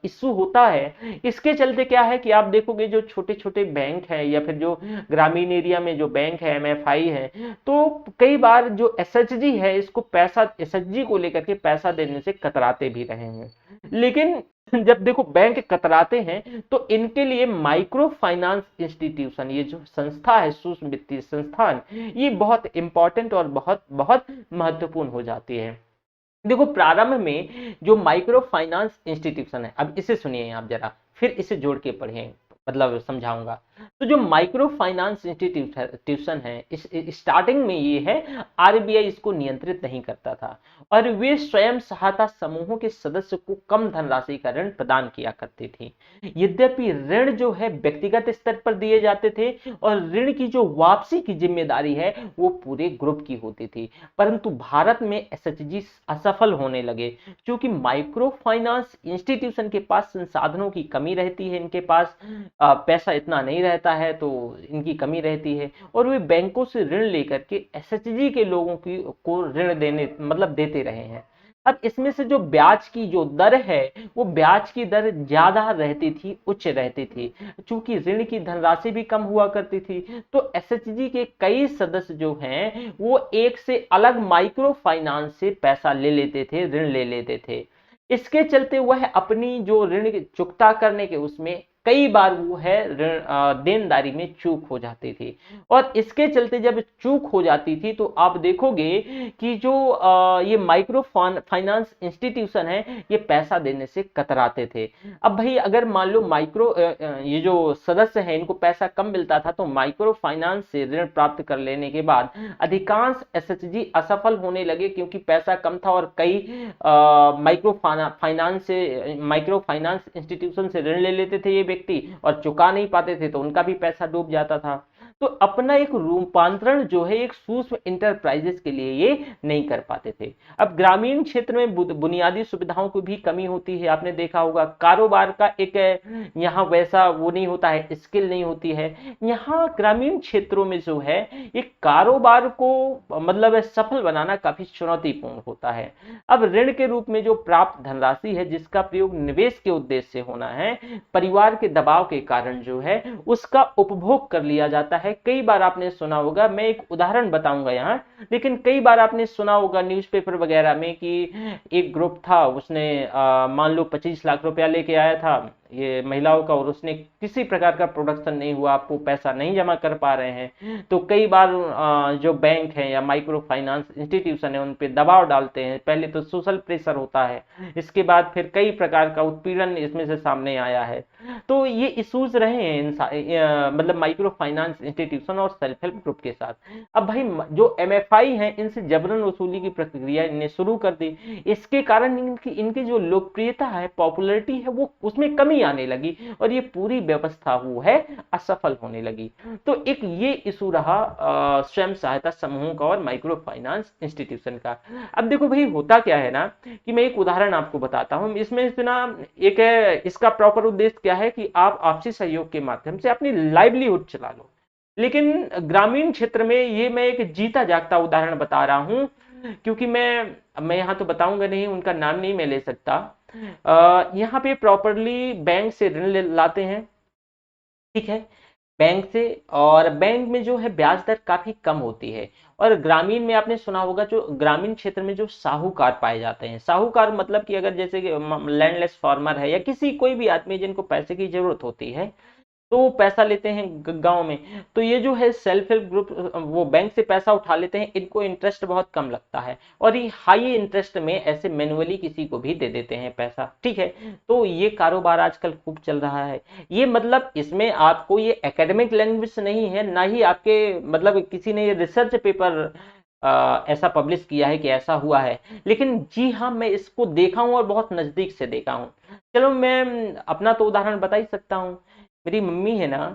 इश्यू होता है। इसके चलते क्या है कि आप देखोगे जो छोटे छोटे बैंक है या फिर जो ग्रामीण एरिया में जो बैंक है, MFI है, तो कई बार जो SHG है इसको पैसा, SHG को लेकर के पैसा देने से कतराते भी रहे हैं। लेकिन जब देखो बैंक कतराते हैं तो इनके लिए माइक्रो फाइनेंस इंस्टीट्यूशन, ये जो संस्था है, सूक्ष्म वित्तीय संस्थान, ये बहुत इंपॉर्टेंट और बहुत बहुत महत्वपूर्ण हो जाती है। देखो, प्रारंभ में जो माइक्रो फाइनेंस इंस्टीट्यूशन है, अब इसे सुनिए आप जरा, फिर इसे जोड़ के पढ़िए, मतलब समझाऊंगा। तो जो माइक्रो फाइनेंस इंस्टीट्यूशन है, इस स्टार्टिंग में ये है, RBI इसको नियंत्रित नहीं करता था और वे स्वयं सहायता समूहों के सदस्य को कम धनराशि का ऋण प्रदान किया करती थी। यद्यपि ऋण जो है व्यक्तिगत स्तर पर दिए जाते थे और ऋण की जो वापसी की जिम्मेदारी है वो पूरे ग्रुप की होती थी, परंतु भारत में SHG असफल होने लगे, क्योंकि माइक्रो फाइनेंस इंस्टीट्यूशन के पास संसाधनों की कमी रहती है, इनके पास पैसा इतना नहीं रहता है, तो इनकी कमी रहती है और वे बैंकों से ऋण लेकर के SHG के लोगों को ऋण देने, मतलब देते रहे हैं। अब इसमें से जो ब्याज की जो दर है, वो ब्याज की दर ज्यादा रहती थी, उच्च रहती थी, चूंकि ऋण की धनराशि भी कम हुआ करती थी। तो SHG के कई सदस्य जो हैं वो एक से अलग माइक्रो फाइनेंस से पैसा ले लेते थे, ऋण ले लेते थे। इसके चलते वह अपनी जो ऋण चुकता करने के उसमें कई बार वो है ऋण देनदारी में चूक हो जाती थी, और इसके चलते जब चूक हो जाती थी तो आप देखोगे कि जो ये माइक्रो फाइनेंस इंस्टीट्यूशन है ये पैसा देने से कतराते थे। अब भाई अगर मान लो ये जो सदस्य हैं इनको पैसा कम मिलता था, तो माइक्रो फाइनेंस से ऋण प्राप्त कर लेने के बाद अधिकांश SHG असफल होने लगे, क्योंकि पैसा कम था और कई माइक्रो फाइनेंस इंस्टीट्यूशन से ऋण ले लेते थे ये व्यक्ति और चुका नहीं पाते थे, तो उनका भी पैसा डूब जाता था। तो अपना एक रूपांतरण जो है एक सूक्ष्म इंटरप्राइजेस के लिए ये नहीं कर पाते थे। अब ग्रामीण क्षेत्र में बुनियादी सुविधाओं की भी कमी होती है, आपने देखा होगा कारोबार का एक यहाँ वैसा वो नहीं होता है, स्किल नहीं होती है। यहाँ ग्रामीण क्षेत्रों में जो है एक कारोबार को मतलब सफल बनाना काफी चुनौतीपूर्ण होता है। अब ऋण के रूप में जो प्राप्त धनराशि है जिसका प्रयोग निवेश के उद्देश्य से होना है, परिवार के दबाव के कारण जो है उसका उपभोग कर लिया जाता है। कई बार आपने सुना होगा, मैं एक उदाहरण बताऊंगा यहाँ, लेकिन कई बार आपने सुना होगा न्यूज़पेपर वगैरह में कि एक ग्रुप था, उसने मान लो 25 लाख रुपया लेके आया था ये महिलाओं का, और उसने किसी प्रकार का प्रोडक्शन नहीं हुआ, आपको पैसा नहीं जमा कर पा रहे हैं, तो कई बार जो बैंक है या माइक्रो फाइनेंस इंस्टीट्यूशन है उन पे दबाव डालते हैं। पहले तो सोशल प्रेशर होता है, इसके बाद फिर कई प्रकार का उत्पीड़न इसमें से सामने आया है। तो ये इश्यूज रहे हैं मतलब माइक्रो फाइनेंस इंस्टीट्यूशन और सेल्फ हेल्प ग्रुप के साथ। अब भाई जो एमएफआई हैं इनसे जबरन वसूली की प्रक्रिया इन्हें शुरू कर दी, इसके कारण इनकी जो लोकप्रियता है, पॉपुलैरिटी है, वो उसमें कमी आने लगी और ये पूरी व्यवस्था वो है असफल होने लगी। तो एक ये इशू रहा स्वयं सहायता समूहों का और माइक्रो फाइनेंस इंस्टीट्यूशन का। अब देखो भाई होता क्या है ना, कि मैं एक उदाहरण आपको बताता हूँ, इसमें इतना एक इसका प्रॉपर उद्देश्य क्या है कि आप आपसी सहयोग के माध्यम से अपनी लाइवलीहुड चला लो। लेकिन ग्रामीण क्षेत्र में ये मैं एक जीता जागता उदाहरण बता रहा हूँ, क्योंकि मैं यहाँ तो बताऊंगा नहीं, उनका नाम नहीं मैं ले सकता। यहाँ पे प्रॉपरली बैंक से ऋण लाते हैं, ठीक है, बैंक से, और बैंक में जो है ब्याज दर काफी कम होती है। और ग्रामीण में आपने सुना होगा, जो ग्रामीण क्षेत्र में जो साहूकार पाए जाते हैं, साहूकार मतलब कि अगर जैसे लैंडलेस फार्मर है या किसी कोई भी आदमी जिनको पैसे की जरूरत होती है तो वो पैसा लेते हैं गांव में, तो ये जो है सेल्फ हेल्प ग्रुप वो बैंक से पैसा उठा लेते हैं, इनको इंटरेस्ट बहुत कम लगता है और ये हाई इंटरेस्ट में ऐसे मैनुअली किसी को भी दे देते हैं पैसा, ठीक है। तो ये कारोबार आजकल खूब चल रहा है। ये मतलब इसमें आपको ये एकेडमिक लैंग्वेज नहीं है, ना ही आपके मतलब किसी ने ये रिसर्च पेपर ऐसा पब्लिश किया है कि ऐसा हुआ है, लेकिन जी हाँ मैं इसको देखा हूँ और बहुत नजदीक से देखा हूँ। चलो मैं अपना तो उदाहरण बता ही सकता हूँ। मेरी मम्मी है ना,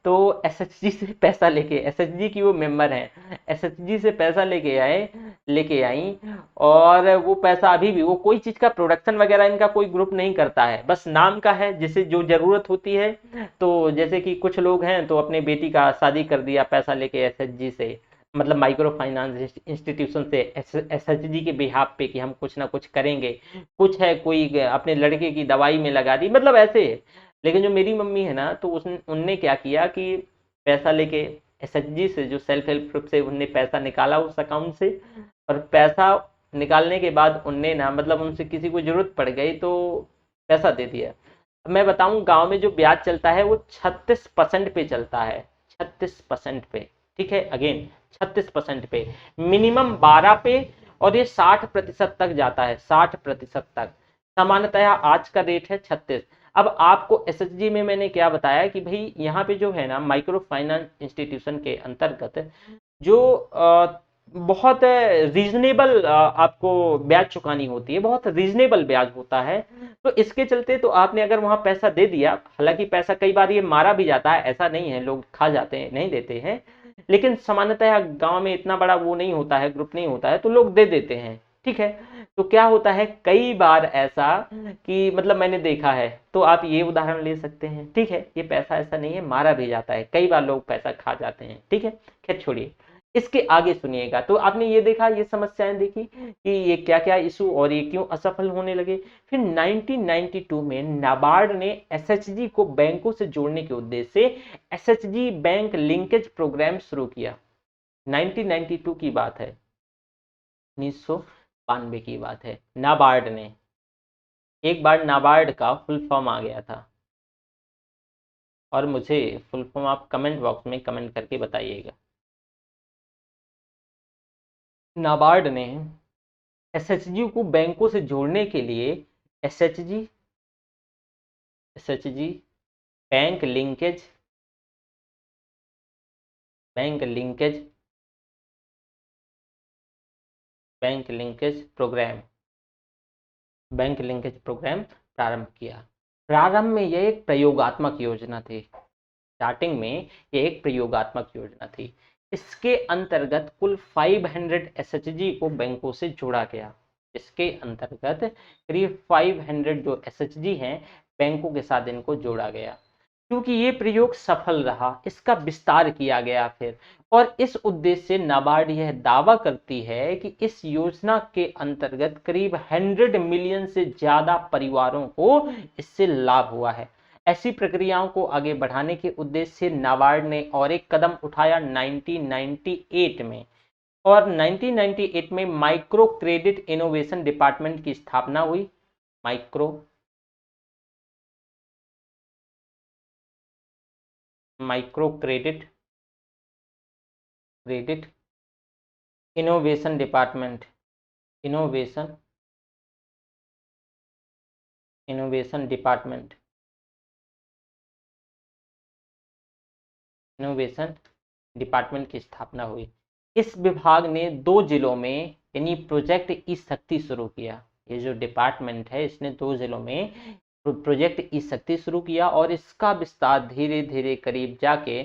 तो एसएचजी से पैसा लेके, एसएचजी की वो मेंबर हैं, एसएचजी से पैसा लेके आई, और वो पैसा अभी भी वो कोई चीज का प्रोडक्शन वगैरह इनका कोई ग्रुप नहीं करता है, बस नाम का है, जिसे जो जरूरत होती है। तो जैसे कि कुछ लोग हैं तो अपने बेटी का शादी कर दिया पैसा लेके एसएचजी से, मतलब माइक्रो फाइनेंस इंस्टीट्यूशन से एसएचजी के बिहाफ पे कि हम कुछ ना कुछ करेंगे, कुछ है कोई अपने लड़के की दवाई में लगा दी, मतलब ऐसे। लेकिन जो मेरी मम्मी है ना, तो उनने क्या किया कि पैसा लेके एसएचजी से, जो सेल्फ हेल्प ग्रुप से, उनने पैसा निकाला उस अकाउंट से, और पैसा निकालने के बाद उनने ना मतलब उनसे किसी को जरूरत पड़ गई तो पैसा दे दिया। मैं बताऊं गांव में जो ब्याज चलता है वो 36% पे चलता है, 36% पे, ठीक है, अगेन 36% पे, मिनिमम 12 पे, और ये 60% तक जाता है, 60% तक। सामान्यतः आज का रेट है 36। अब आपको एसएचजी में मैंने क्या बताया कि भाई यहाँ पे जो है ना माइक्रो फाइनेंस इंस्टीट्यूशन के अंतर्गत जो बहुत रीजनेबल आपको ब्याज चुकानी होती है, बहुत रीजनेबल ब्याज होता है। तो इसके चलते तो आपने अगर वहां पैसा दे दिया, हालांकि पैसा कई बार ये मारा भी जाता है, ऐसा नहीं है लोग खा जाते हैं, नहीं देते हैं, लेकिन सामान्यतः गांव में इतना बड़ा वो नहीं होता है, ग्रुप नहीं होता है, तो लोग दे देते हैं, ठीक है। तो क्या होता है कई बार ऐसा कि मतलब मैंने देखा है, तो आप ये उदाहरण ले सकते हैं, ठीक है, ये पैसा ऐसा नहीं है मारा भी जाता है, कई बार लोग पैसा खा जाते हैं, ठीक है। खैर छोड़िए, इसके आगे सुनिएगा। तो आपने ये देखा, ये समस्याएं देखी कि ये क्या क्या इशू और ये क्यों असफल होने लगे। फिर 1992 में नाबार्ड ने एसएचजी को बैंकों से जोड़ने के उद्देश्य से एसएचजी बैंक लिंकेज प्रोग्राम शुरू किया। 1992 की बात है, 1992 की बात है। नाबार्ड ने, एक बार नाबार्ड का फुल फॉर्म आ गया था, और मुझे फुल फॉर्म आप कमेंट बॉक्स में कमेंट करके बताइएगा। नाबार्ड ने एसएचजी को बैंकों से जोड़ने के लिए SHG SHG bank linkage bank linkage bank linkage programme bank linkage programme प्रारंभ किया। प्रारंभ में यह एक प्रयोगात्मक योजना थी, स्टार्टिंग में ये एक प्रयोगात्मक योजना थी। इसके अंतर्गत कुल 500 एसएचजी को बैंकों से जोड़ा गया। इसके अंतर्गत करीब 500 जो एसएचजी हैं बैंकों के साथ इनको जोड़ा गया। क्योंकि ये प्रयोग सफल रहा, इसका विस्तार किया गया फिर, और इस उद्देश्य से नाबार्ड यह दावा करती है कि इस योजना के अंतर्गत करीब 100 मिलियन से ज्यादा परिवारों को इससे लाभ हुआ है। ऐसी प्रक्रियाओं को आगे बढ़ाने के उद्देश्य से नाबार्ड ने और एक कदम उठाया 1998 में, और 1998 में माइक्रो क्रेडिट इनोवेशन डिपार्टमेंट की स्थापना हुई। Micro credit innovation department, innovation department, innovation department की स्थापना हुई। इस विभाग ने 2 जिलों में यानी प्रोजेक्ट ई शक्ति शुरू किया। ये जो डिपार्टमेंट है इसने 2 जिलों में प्रोजेक्ट ई शक्ति शुरू किया, और इसका विस्तार धीरे धीरे करीब जाके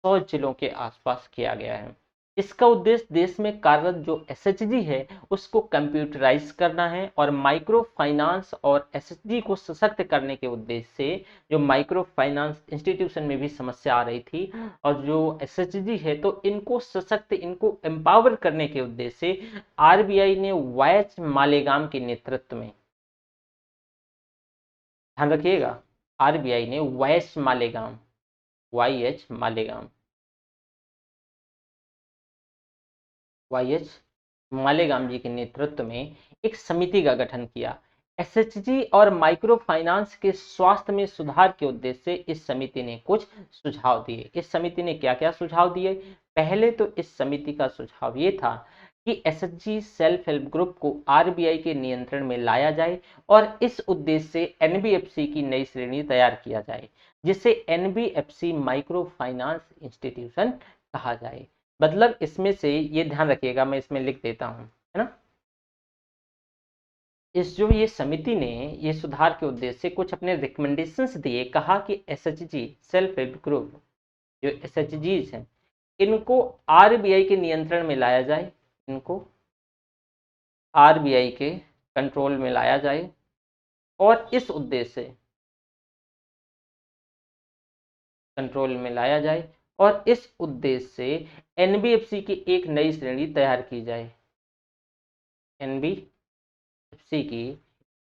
100 जिलों के आसपास किया गया है। इसका उद्देश्य देश में कार्यरत जो एसएचजी है उसको कंप्यूटराइज करना है, और माइक्रो फाइनेंस और एसएचजी को सशक्त करने के उद्देश्य से जो माइक्रो फाइनेंस इंस्टीट्यूशन में भी समस्या आ रही थी, और जो एसएचजी है तो इनको सशक्त, इनको एम्पावर करने के उद्देश्य से आरबीआई ने वाईएच मालेगाम के नेतृत्व में, ध्यान रखिएगा, आरबीआई ने वाईएच मालेगाम, वाईएच मालेगाम जी के नेतृत्व में एक समिति का गठन किया। एसएचजी और माइक्रो फाइनेंस के स्वास्थ्य में सुधार के उद्देश्य से इस समिति ने कुछ सुझाव दिए। इस समिति ने क्या क्या सुझाव दिए? पहले तो इस समिति का सुझाव ये था कि एसएचजी सेल्फ हेल्प ग्रुप को आरबीआई के नियंत्रण में लाया जाए, और इस उद्देश्य से एनबीएफसी की नई श्रेणी तैयार किया जाए, जिसे एनबीएफसी माइक्रो फाइनेंस इंस्टीट्यूशन कहा जाए। मतलब इसमें से ये ध्यान रखिएगा, मैं इसमें लिख देता हूं, है ना। इस जो ये समिति ने ये सुधार के उद्देश्य से कुछ अपने रिकमेंडेशंस दिए। कहा कि एसएचजी सेल्फ हेल्प ग्रुप, जो एसएचजीज हैं, इनको आरबीआई के नियंत्रण में लाया जाए, इनको आरबीआई के कंट्रोल में लाया जाए, और इस उद्देश्य से कंट्रोल में लाया जाए, और इस उद्देश्य से एनबीएफसी की एक नई श्रेणी तैयार की जाए। एनबीएफसी की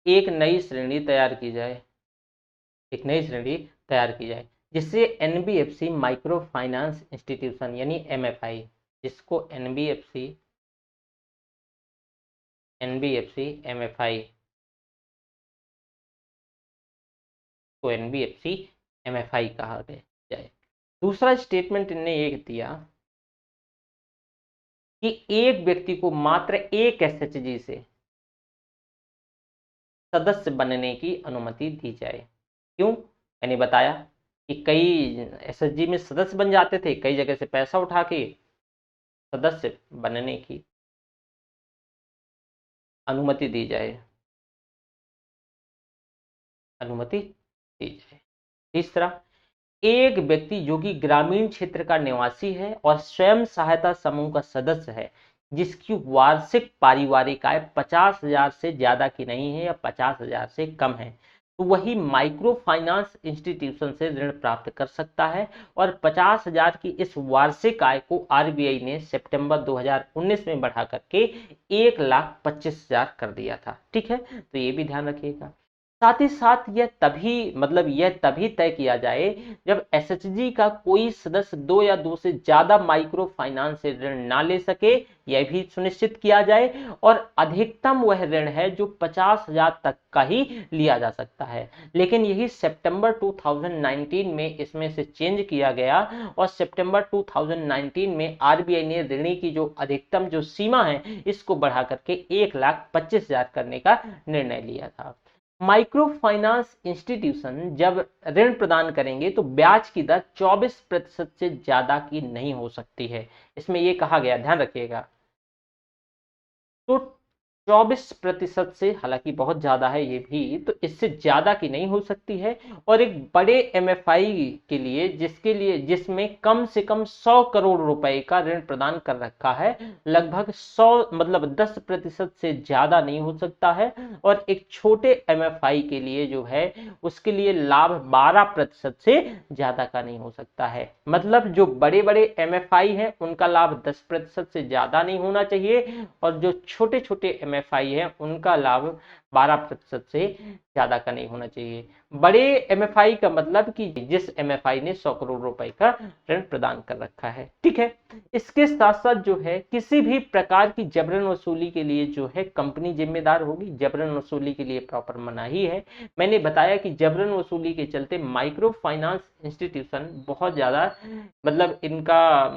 एक नई श्रेणी तैयार की जाए, एक नई श्रेणी तैयार की जाए, जिससे एनबीएफसी माइक्रो फाइनेंस इंस्टीट्यूशन यानी एमएफआई, जिसको एनबीएफसी एमएफआई को एनबीएफसी एमएफआई कहा जाए। दूसरा स्टेटमेंट इन्होंने ये दिया कि एक व्यक्ति को मात्र एक एसएचजी से सदस्य बनने की अनुमति दी जाए। क्यों? मैंने बताया कि कई एसएचजी में सदस्य बन जाते थे, कई जगह से पैसा उठा के सदस्य बनने की अनुमति दी जाए, अनुमति दी जाए। तीसरा, एक व्यक्ति जो कि ग्रामीण क्षेत्र का निवासी है और स्वयं सहायता समूह का सदस्य है, जिसकी वार्षिक पारिवारिक आय 50,000 से ज्यादा की नहीं है या 50,000 से कम है, तो वही माइक्रो फाइनेंस इंस्टीट्यूशन से ऋण प्राप्त कर सकता है। और 50,000 की इस वार्षिक आय को आरबीआई ने सितंबर 2019 में बढ़ा करके 1,25,000 कर दिया था। ठीक है, तो ये भी ध्यान रखिएगा। साथ ही साथ यह तभी तय किया जाए जब एसएचजी का कोई सदस्य 2 या 2 से ज्यादा माइक्रो फाइनेंस से ऋण ना ले सके, यह भी सुनिश्चित किया जाए, और अधिकतम वह ऋण है जो 50,000 तक का ही लिया जा सकता है। लेकिन यही सितंबर 2019 में इसमें से चेंज किया गया, और सितंबर 2019 में आरबीआई ने ऋणी की जो अधिकतम जो सीमा है इसको बढ़ा करके 1,25,000 करने का निर्णय लिया था। माइक्रो फाइनेंस इंस्टीट्यूशन जब ऋण प्रदान करेंगे तो ब्याज की दर 24% से ज्यादा की नहीं हो सकती है। इसमें यह कहा गया, ध्यान रखिएगा। तो 24% से, हालांकि बहुत ज्यादा है ये भी, तो इससे ज्यादा की नहीं हो सकती है। और एक बड़े एमएफआई के लिए, जिसमें कम से कम 100 करोड़ रुपए का ऋण प्रदान कर रखा है, लगभग 100 मतलब 10% से ज्यादा नहीं हो सकता है। और एक छोटे एमएफआई के लिए जो है, उसके लिए लाभ 12% से ज्यादा का नहीं हो सकता है। मतलब जो बड़े बड़े एमएफआई हैं उनका लाभ 10% से ज्यादा नहीं होना चाहिए, और जो छोटे छोटे एमएफआई हैं उनका लाभ 12% से ज्यादा का नहीं होना चाहिए। बड़े एमएफआई का मतलब कि जिस एमएफआई ने 100 करोड़ रुपए का ऋण प्रदान कर रखा है, ठीक है। इसके साथ साथ जो है, किसी भी प्रकार की जबरन वसूली के लिए जो है कंपनी जिम्मेदार होगी। जबरन वसूली के लिए प्रॉपर मनाही है। मैंने बताया कि जबरन वसूली के चलते माइक्रो फाइनेंस इंस्टीट्यूशन बहुत ज्यादा, मतलब इनका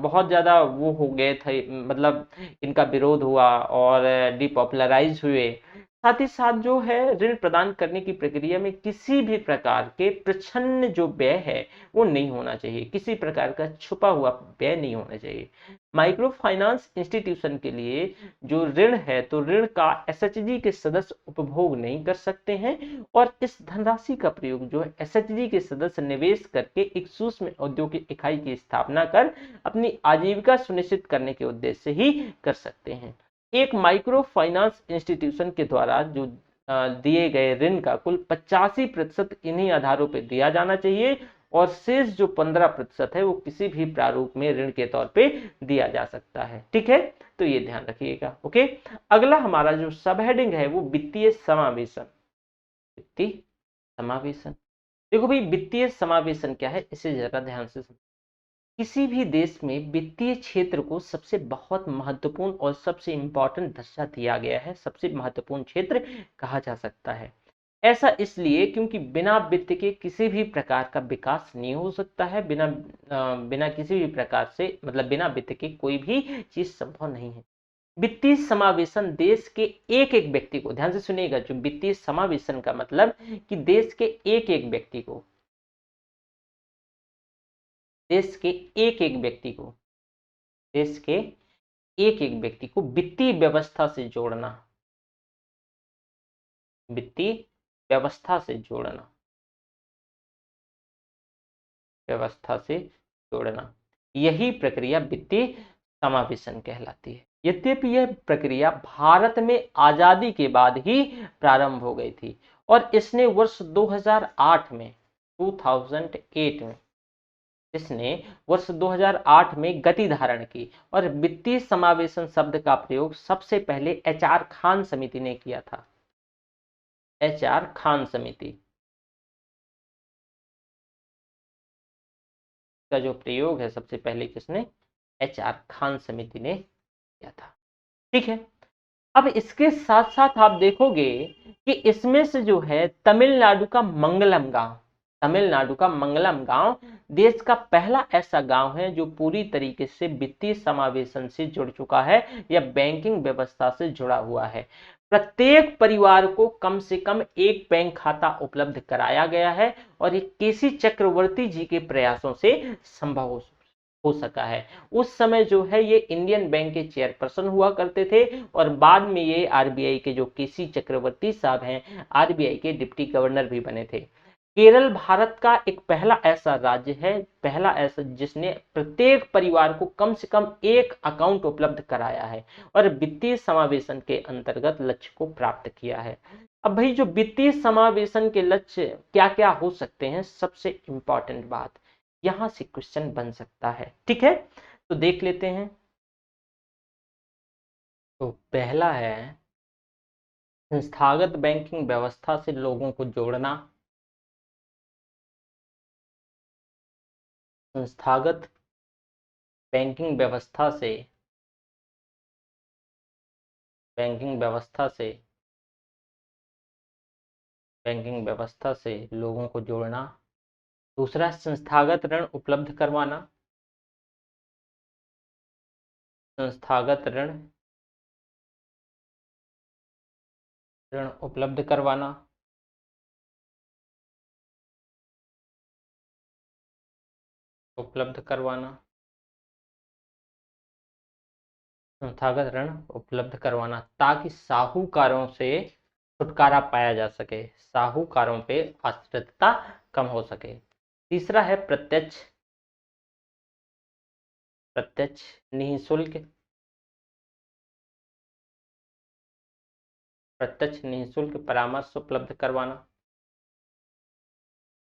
बहुत ज्यादा वो हो गए थे, मतलब इनका विरोध हुआ और डिपॉपुलराइज हुए। साथ ही साथ जो है, ऋण प्रदान करने की प्रक्रिया में किसी भी प्रकार के प्रच्छन्न जो व्यय है वो नहीं होना चाहिए, किसी प्रकार का छुपा हुआ व्यय नहीं होना चाहिए। माइक्रो फाइनेंस इंस्टीट्यूशन के लिए जो ऋण है, तो ऋण का एसएचजी के सदस्य उपभोग नहीं कर सकते हैं, और इस धनराशि का प्रयोग जो है एसएचजी के सदस्य निवेश करके एक सूक्ष्म औद्योगिक इकाई की स्थापना कर अपनी आजीविका सुनिश्चित करने के उद्देश्य से ही कर सकते हैं। एक माइक्रो फाइनेंस इंस्टीट्यूशन के द्वारा जो दिए गए ऋण का कुल 85% इन्हीं आधारों पर दिया जाना चाहिए, और शेष जो 15% है वो किसी भी प्रारूप में ऋण के तौर पे दिया जा सकता है, ठीक है। तो ये ध्यान रखिएगा, ओके। अगला हमारा जो सब हेडिंग है वो वित्तीय समावेशन। वित्तीय समावेशन, देखो भाई, वित्तीय समावेशन क्या है, इसे जरा ध्यान से समझो। किसी भी देश में वित्तीय क्षेत्र को सबसे बहुत महत्वपूर्ण और सबसे इंपॉर्टेंट दर्जा दिया गया है, सबसे महत्वपूर्ण क्षेत्र कहा जा सकता है। ऐसा इसलिए क्योंकि बिना वित्त के किसी भी प्रकार का विकास नहीं हो सकता है। बिना किसी भी प्रकार से, मतलब बिना वित्त के कोई भी चीज संभव नहीं है। वित्तीय समावेशन देश के एक एक व्यक्ति को, ध्यान से सुनिएगा, जो वित्तीय समावेशन का मतलब कि देश के एक एक व्यक्ति को, देश के एक एक व्यक्ति को, देश के एक एक व्यक्ति को वित्तीय व्यवस्था से जोड़ना, वित्तीय व्यवस्था से जोड़ना, व्यवस्था से जोड़ना, यही प्रक्रिया वित्तीय समावेशन कहलाती है। यद्यपि यह प्रक्रिया भारत में आजादी के बाद ही प्रारंभ हो गई थी, और इसने वर्ष 2008 में 2008 में इसने वर्ष 2008 में गति धारण की, और वित्तीय समावेशन शब्द का प्रयोग सबसे पहले एचआर खान समिति ने किया था। एचआर खान समिति का जो प्रयोग है सबसे पहले किसने, एचआर खान समिति ने किया था, ठीक है। अब इसके साथ साथ आप देखोगे कि इसमें से जो है तमिलनाडु का मंगलम गांव, तमिलनाडु का मंगलम गांव देश का पहला ऐसा गांव है जो पूरी तरीके से वित्तीय समावेशन से जुड़ चुका है या बैंकिंग व्यवस्था से जुड़ा हुआ है। प्रत्येक परिवार को कम से कम एक बैंक खाता उपलब्ध कराया गया है, और ये केसी चक्रवर्ती जी के प्रयासों से संभव हो सका है। उस समय जो है ये इंडियन बैंक के चेयरपर्सन हुआ करते थे, और बाद में ये आरबीआई के जो केसी चक्रवर्ती साहब हैं, आरबीआई के डिप्टी गवर्नर भी बने थे। केरल भारत का एक पहला ऐसा राज्य है, पहला ऐसा जिसने प्रत्येक परिवार को कम से कम एक अकाउंट उपलब्ध कराया है, और वित्तीय समावेशन के अंतर्गत लक्ष्य को प्राप्त किया है। अब भाई, जो वित्तीय समावेशन के लक्ष्य क्या क्या हो सकते हैं, सबसे इंपॉर्टेंट बात यहां से क्वेश्चन बन सकता है, ठीक है। तो देख लेते हैं। तो पहला है संस्थागत बैंकिंग व्यवस्था से लोगों को जोड़ना, संस्थागत बैंकिंग व्यवस्था से, बैंकिंग व्यवस्था से, बैंकिंग व्यवस्था से लोगों को जोड़ना। दूसरा, संस्थागत ऋण उपलब्ध करवाना, संस्थागत ऋण, ऋण उपलब्ध करवाना। उपलब्ध करवाना। संस्थागत ऋण उपलब्ध करवाना ताकि साहूकारों से छुटकारा पाया जा सके, साहूकारों पे आश्रितता कम हो सके। तीसरा है प्रत्यक्ष निःशुल्क परामर्श उपलब्ध करवाना,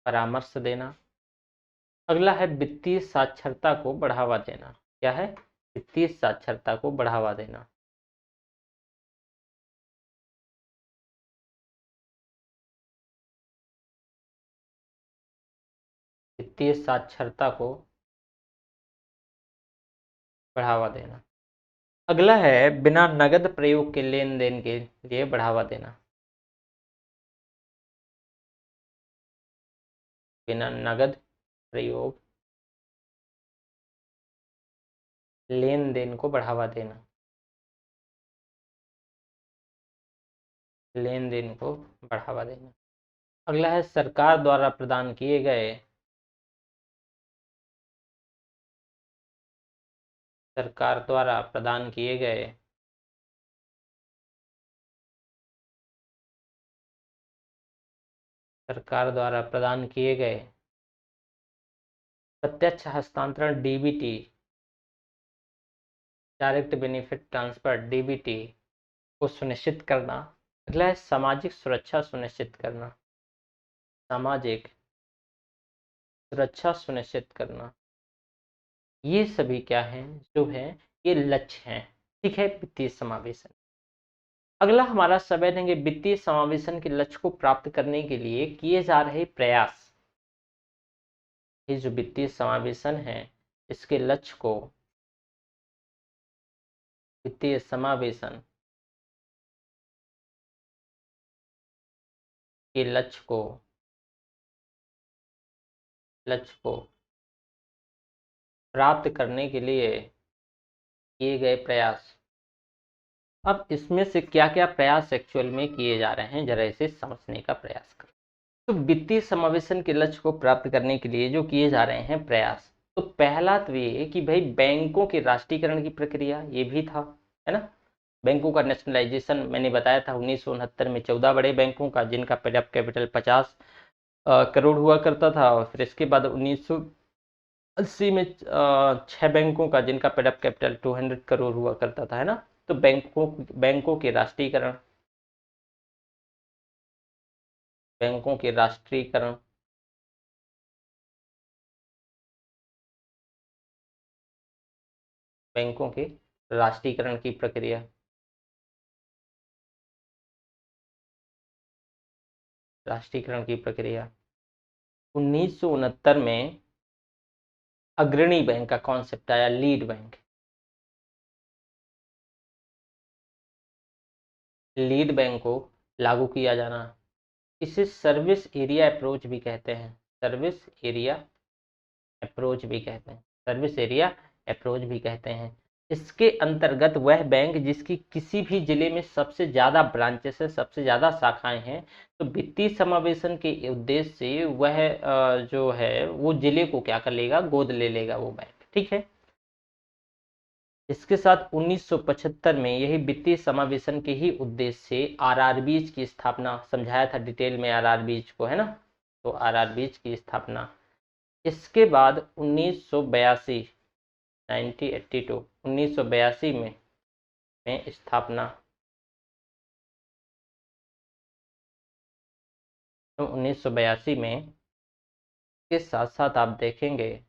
परामर्श देना। अगला है वित्तीय साक्षरता को बढ़ावा देना। क्या है? वित्तीय साक्षरता को बढ़ावा देना। वित्तीय साक्षरता को बढ़ावा देना। अगला है बिना नगद प्रयोग के लेन देन के लिए बढ़ावा देना। बिना नगद प्रयोग लेन देन को बढ़ावा देना, लेन देन को बढ़ावा देना। अगला है सरकार द्वारा प्रदान किए गए, सरकार द्वारा प्रदान किए गए सरकार द्वारा प्रदान किए गए प्रत्यक्ष हस्तांतरण DBT, direct benefit transfer DBT को सुनिश्चित करना। अगला है सामाजिक सुरक्षा सुनिश्चित करना, सामाजिक सुरक्षा सुनिश्चित करना। ये सभी क्या हैं? जो है ये लक्ष्य हैं। ठीक है, वित्तीय समावेशन। अगला हमारा सब देंगे वित्तीय समावेशन के लक्ष्य को प्राप्त करने के लिए किए जा रहे प्रयास। ये जो वित्तीय समावेशन है इसके लक्ष्य को, वित्तीय समावेशन के लक्ष्य को प्राप्त करने के लिए किए गए प्रयास। अब इसमें से क्या क्या प्रयास एक्चुअल में किए जा रहे हैं जरा इसे समझने का प्रयास करो। तो वित्तीय समावेशन के लक्ष्य को प्राप्त करने के लिए जो किए जा रहे हैं प्रयास, तो पहला तो ये कि भाई बैंकों के राष्ट्रीयकरण की प्रक्रिया, ये भी था, है ना। बैंकों का नेशनलाइजेशन मैंने बताया था 1969 में 14 बड़े बैंकों का जिनका पेड कैपिटल 50 करोड़ हुआ करता था, और फिर इसके बाद 1980 में 6 बैंकों का जिनका पेड कैपिटल 200 करोड़ हुआ करता था, है ना। तो बैंकों के राष्ट्रीयकरण, बैंकों के राष्ट्रीयकरण, बैंकों के राष्ट्रीयकरण की प्रक्रिया, राष्ट्रीयकरण की प्रक्रिया 1969 में अग्रणी बैंक का कॉन्सेप्ट आया, लीड बैंक, लीड बैंक को लागू किया जाना। इसे सर्विस एरिया अप्रोच भी कहते हैं, सर्विस एरिया अप्रोच भी कहते हैं, सर्विस एरिया अप्रोच भी कहते हैं। इसके अंतर्गत वह बैंक जिसकी किसी भी जिले में सबसे ज़्यादा ब्रांचेस है, सबसे ज़्यादा शाखाएं हैं, तो वित्तीय समावेशन के उद्देश्य से वह जो है वो जिले को क्या कर लेगा, गोद ले लेगा वो बैंक। ठीक है। इसके साथ 1975 में यही वित्तीय समावेशन के ही उद्देश्य से आरआरबीज की स्थापना, समझाया था डिटेल में आरआरबीज को, है ना। तो आरआरबीज की स्थापना। इसके बाद 1982 1982 में स्थापना। तो 1982 में के साथ साथ आप देखेंगे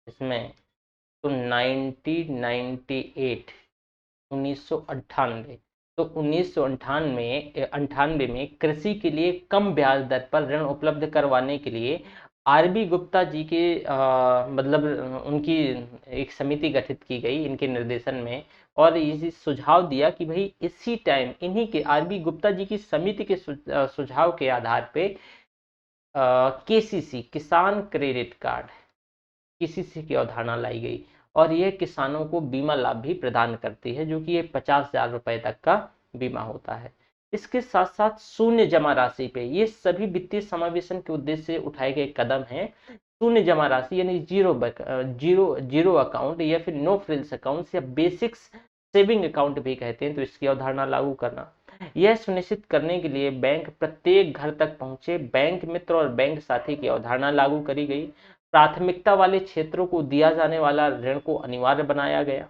इसमें तो 1998 1998 तो 1998 में कृषि के लिए कम ब्याज दर पर ऋण उपलब्ध करवाने के लिए आरबी गुप्ता जी के मतलब उनकी एक समिति गठित की गई इनके निर्देशन में, और इसी सुझाव दिया कि भाई इसी टाइम इन्हीं के आरबी गुप्ता जी की समिति के सुझाव के आधार पे केसीसी, किसान क्रेडिट कार्ड, केसीसी की अवधारणा लाई गई, और यह किसानों को बीमा लाभ भी प्रदान करती है, जो कि ये 50,000 रुपए तक का बीमा होता है। इसके साथ साथ शून्य जमा राशि पे, ये सभी वित्तीय समावेशन के उद्देश्य से उठाए गए कदम हैं शून्य जमा राशि यानी जीरो अकाउंट या फिर नो फ्रिल्स अकाउंट या बेसिक्स सेविंग अकाउंट भी कहते हैं, तो इसकी अवधारणा लागू करना। यह सुनिश्चित करने के लिए बैंक प्रत्येक घर तक पहुंचे, बैंक मित्र और बैंक साथी की अवधारणा लागू करी गई। प्राथमिकता वाले क्षेत्रों को दिया जाने वाला ऋण को अनिवार्य बनाया गया।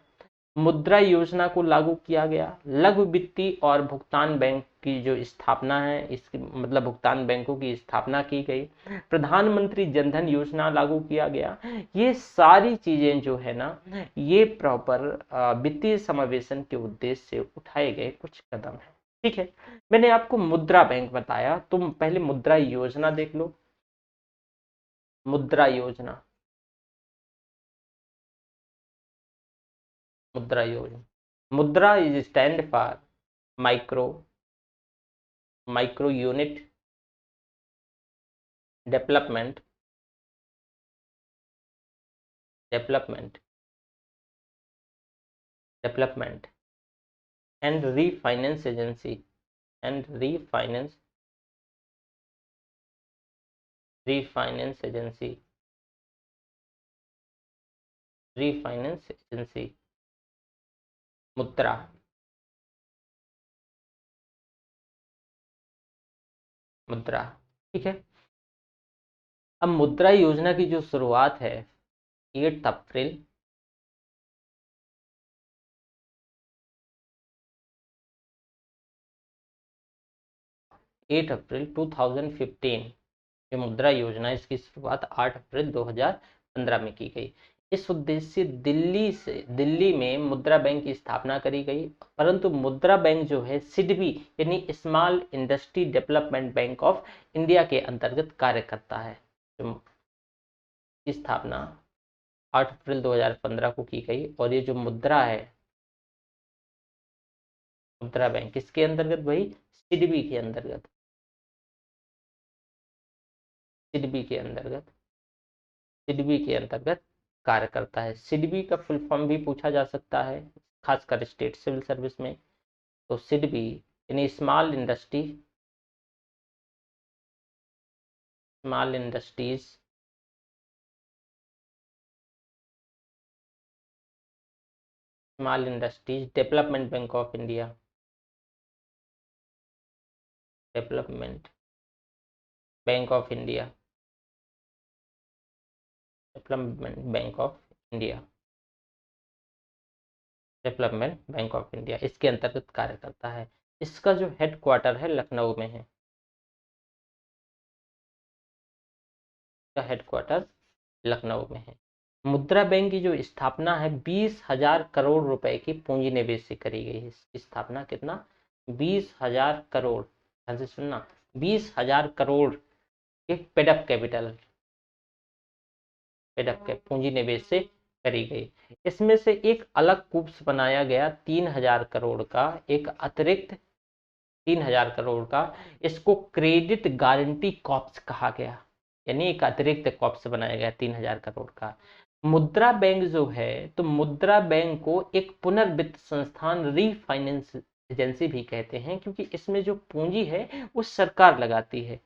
मुद्रा योजना को लागू किया गया। लघु वित्तीय और भुगतान बैंक की जो स्थापना है, इसकी मतलब भुगतान बैंकों की स्थापना की गई। प्रधानमंत्री जनधन योजना लागू किया गया। ये सारी चीजें जो है ना, ये प्रॉपर वित्तीय समावेशन के उद्देश्य से उठाए गए कुछ कदम है। ठीक है, मैंने आपको मुद्रा बैंक बताया, तुम पहले मुद्रा योजना देख लो। मुद्रा योजना, मुद्रा योजना, मुद्रा is stand for micro unit development and refinance agency refinance agency मुद्रा ठीक है। अब मुद्रा योजना की जो शुरुआत है 8 अप्रैल 2015, ये मुद्रा योजना, इसकी शुरुआत 8 अप्रैल 2015 में की गई। इस उद्देश्य से दिल्ली में मुद्रा बैंक की स्थापना करी गई। परंतु मुद्रा बैंक जो है सिडबी यानी small industry development bank of India के अंतर्गत कार्य करता है। स्थापना 8 अप्रैल 2015 को की गई। और ये जो मुद्रा है, मुद्रा बैंक किसके अंतर्गत भाई? सिडबी के अंतर्गत, सिडबी के अंतर्गत कार्य करता है। सिडबी का फुल फॉर्म भी पूछा जा सकता है, खासकर स्टेट सिविल सर्विस में। तो सिडबी यानी small industries development bank of India, development bank of India, development bank of India इसके अंतर्गत कार्य करता है। इसका जो हेडक्वार्टर है लखनऊ में है, इसका हेडक्वार्टर लखनऊ में है। मुद्रा बैंक की जो स्थापना है 20,000 करोड़ रुपए की पूंजी निवेश से करी गई है। इसकी स्थापना कितना? 20,000 करोड़, ध्यान से सुनना, 20,000 करोड़ के पेडअप कैपिटल, पूंजी निवेश से करी गई। इसमें से एक अलग कूप्स बनाया गया 3,000 करोड़ का, एक अतिरिक्त 3,000 करोड़ का, इसको क्रेडिट गारंटी कॉर्प्स कहा गया, यानी एक अतिरिक्त कॉर्प्स बनाया गया 3,000 करोड़ का। मुद्रा बैंक जो है, तो मुद्रा बैंक को एक पुनर्वित्त संस्थान रीफाइनेंस एजेंसी भी कहते हैं, क्योंकि इसमें जो पूंजी है वो सरकार लगाती है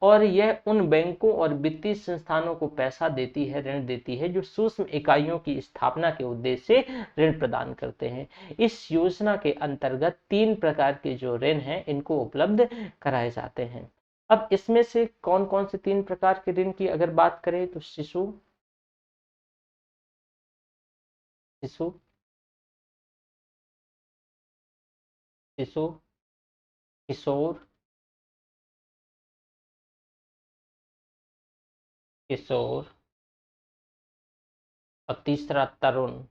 और यह उन बैंकों और वित्तीय संस्थानों को पैसा देती है, ऋण देती है, जो सूक्ष्म इकाइयों की स्थापना के उद्देश्य से ऋण प्रदान करते हैं। इस योजना के अंतर्गत 3 प्रकार के जो ऋण हैं इनको उपलब्ध कराए जाते हैं। अब इसमें से कौन कौन से 3 प्रकार के ऋण की अगर बात करें तो शिशु किशोर, और तीसरा तरुण,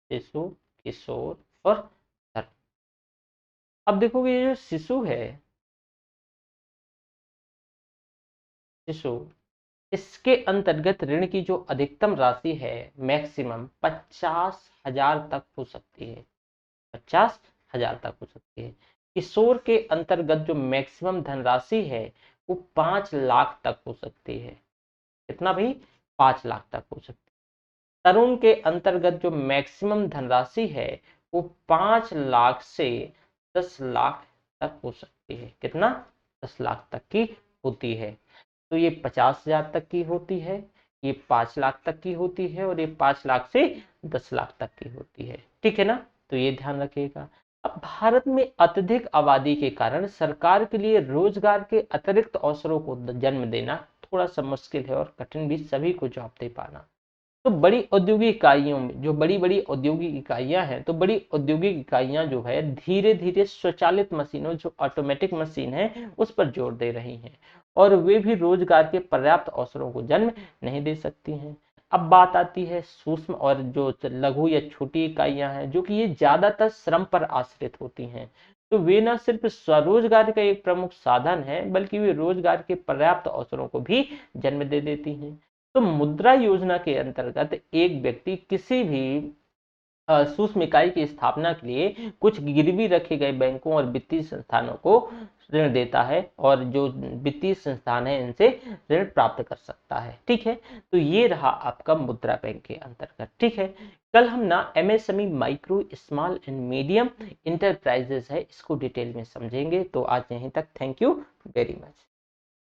शिशु, किशोर और तरुण। अब देखोगे ये जो शिशु है, इसके अंतर्गत ऋण की जो अधिकतम राशि है मैक्सिमम 50,000 तक हो सकती है, 50,000 तक हो सकती है। किशोर के अंतर्गत जो मैक्सिमम धनराशि है वो 5 लाख तक हो सकती है। कितना भाई? 5 लाख तक हो सकती है। तरुण के अंतर्गत जो मैक्सिमम धनराशि है वो 5 लाख से 10 लाख तक हो सकती है। कितना? 10 लाख तक की होती है। तो ये 50,000 तक की होती है, ये 5 लाख तक की होती है और ये 5 लाख से 10 लाख तक की होती है। ठीक है ना, तो ये ध्यान रखिएगा। अब भारत में अत्यधिक आबादी के कारण सरकार के लिए रोजगार के अतिरिक्त अवसरों को जन्म देना थोड़ा सा मुश्किल है और कठिन भी सभी को जॉब दे पाना। तो बड़ी औद्योगिक इकाइयों में जो बड़ी बड़ी औद्योगिक इकाइयां हैं, तो बड़ी औद्योगिक इकाइयां जो है धीरे धीरे स्वचालित मशीनों, जो ऑटोमेटिक मशीन है, उस पर जोर दे रही हैं और वे भी रोजगार के पर्याप्त अवसरों को जन्म नहीं दे सकती हैं। अब बात आती है सूक्ष्म और जो लघु या छोटी इकाइयां हैं, जो कि ये ज्यादातर श्रम पर आश्रित होती हैं। तो वे न सिर्फ स्वरोजगार का एक प्रमुख साधन है, बल्कि वे रोजगार के पर्याप्त अवसरों को भी जन्म दे देती हैं। तो मुद्रा योजना के अंतर्गत एक व्यक्ति किसी भी सूक्ष्म इकाई की स्थापना के लिए कुछ गिरवी रखे गए बैंकों और वित्तीय संस्थानों को ऋण देता है और जो वित्तीय संस्थान है इनसे ऋण प्राप्त कर सकता है। ठीक है, तो ये रहा आपका मुद्रा बैंक के अंतर्गत। ठीक है, कल हम ना MSME micro small and medium enterprises है, इसको डिटेल में समझेंगे। तो आज यहीं तक, थैंक यू वेरी मच।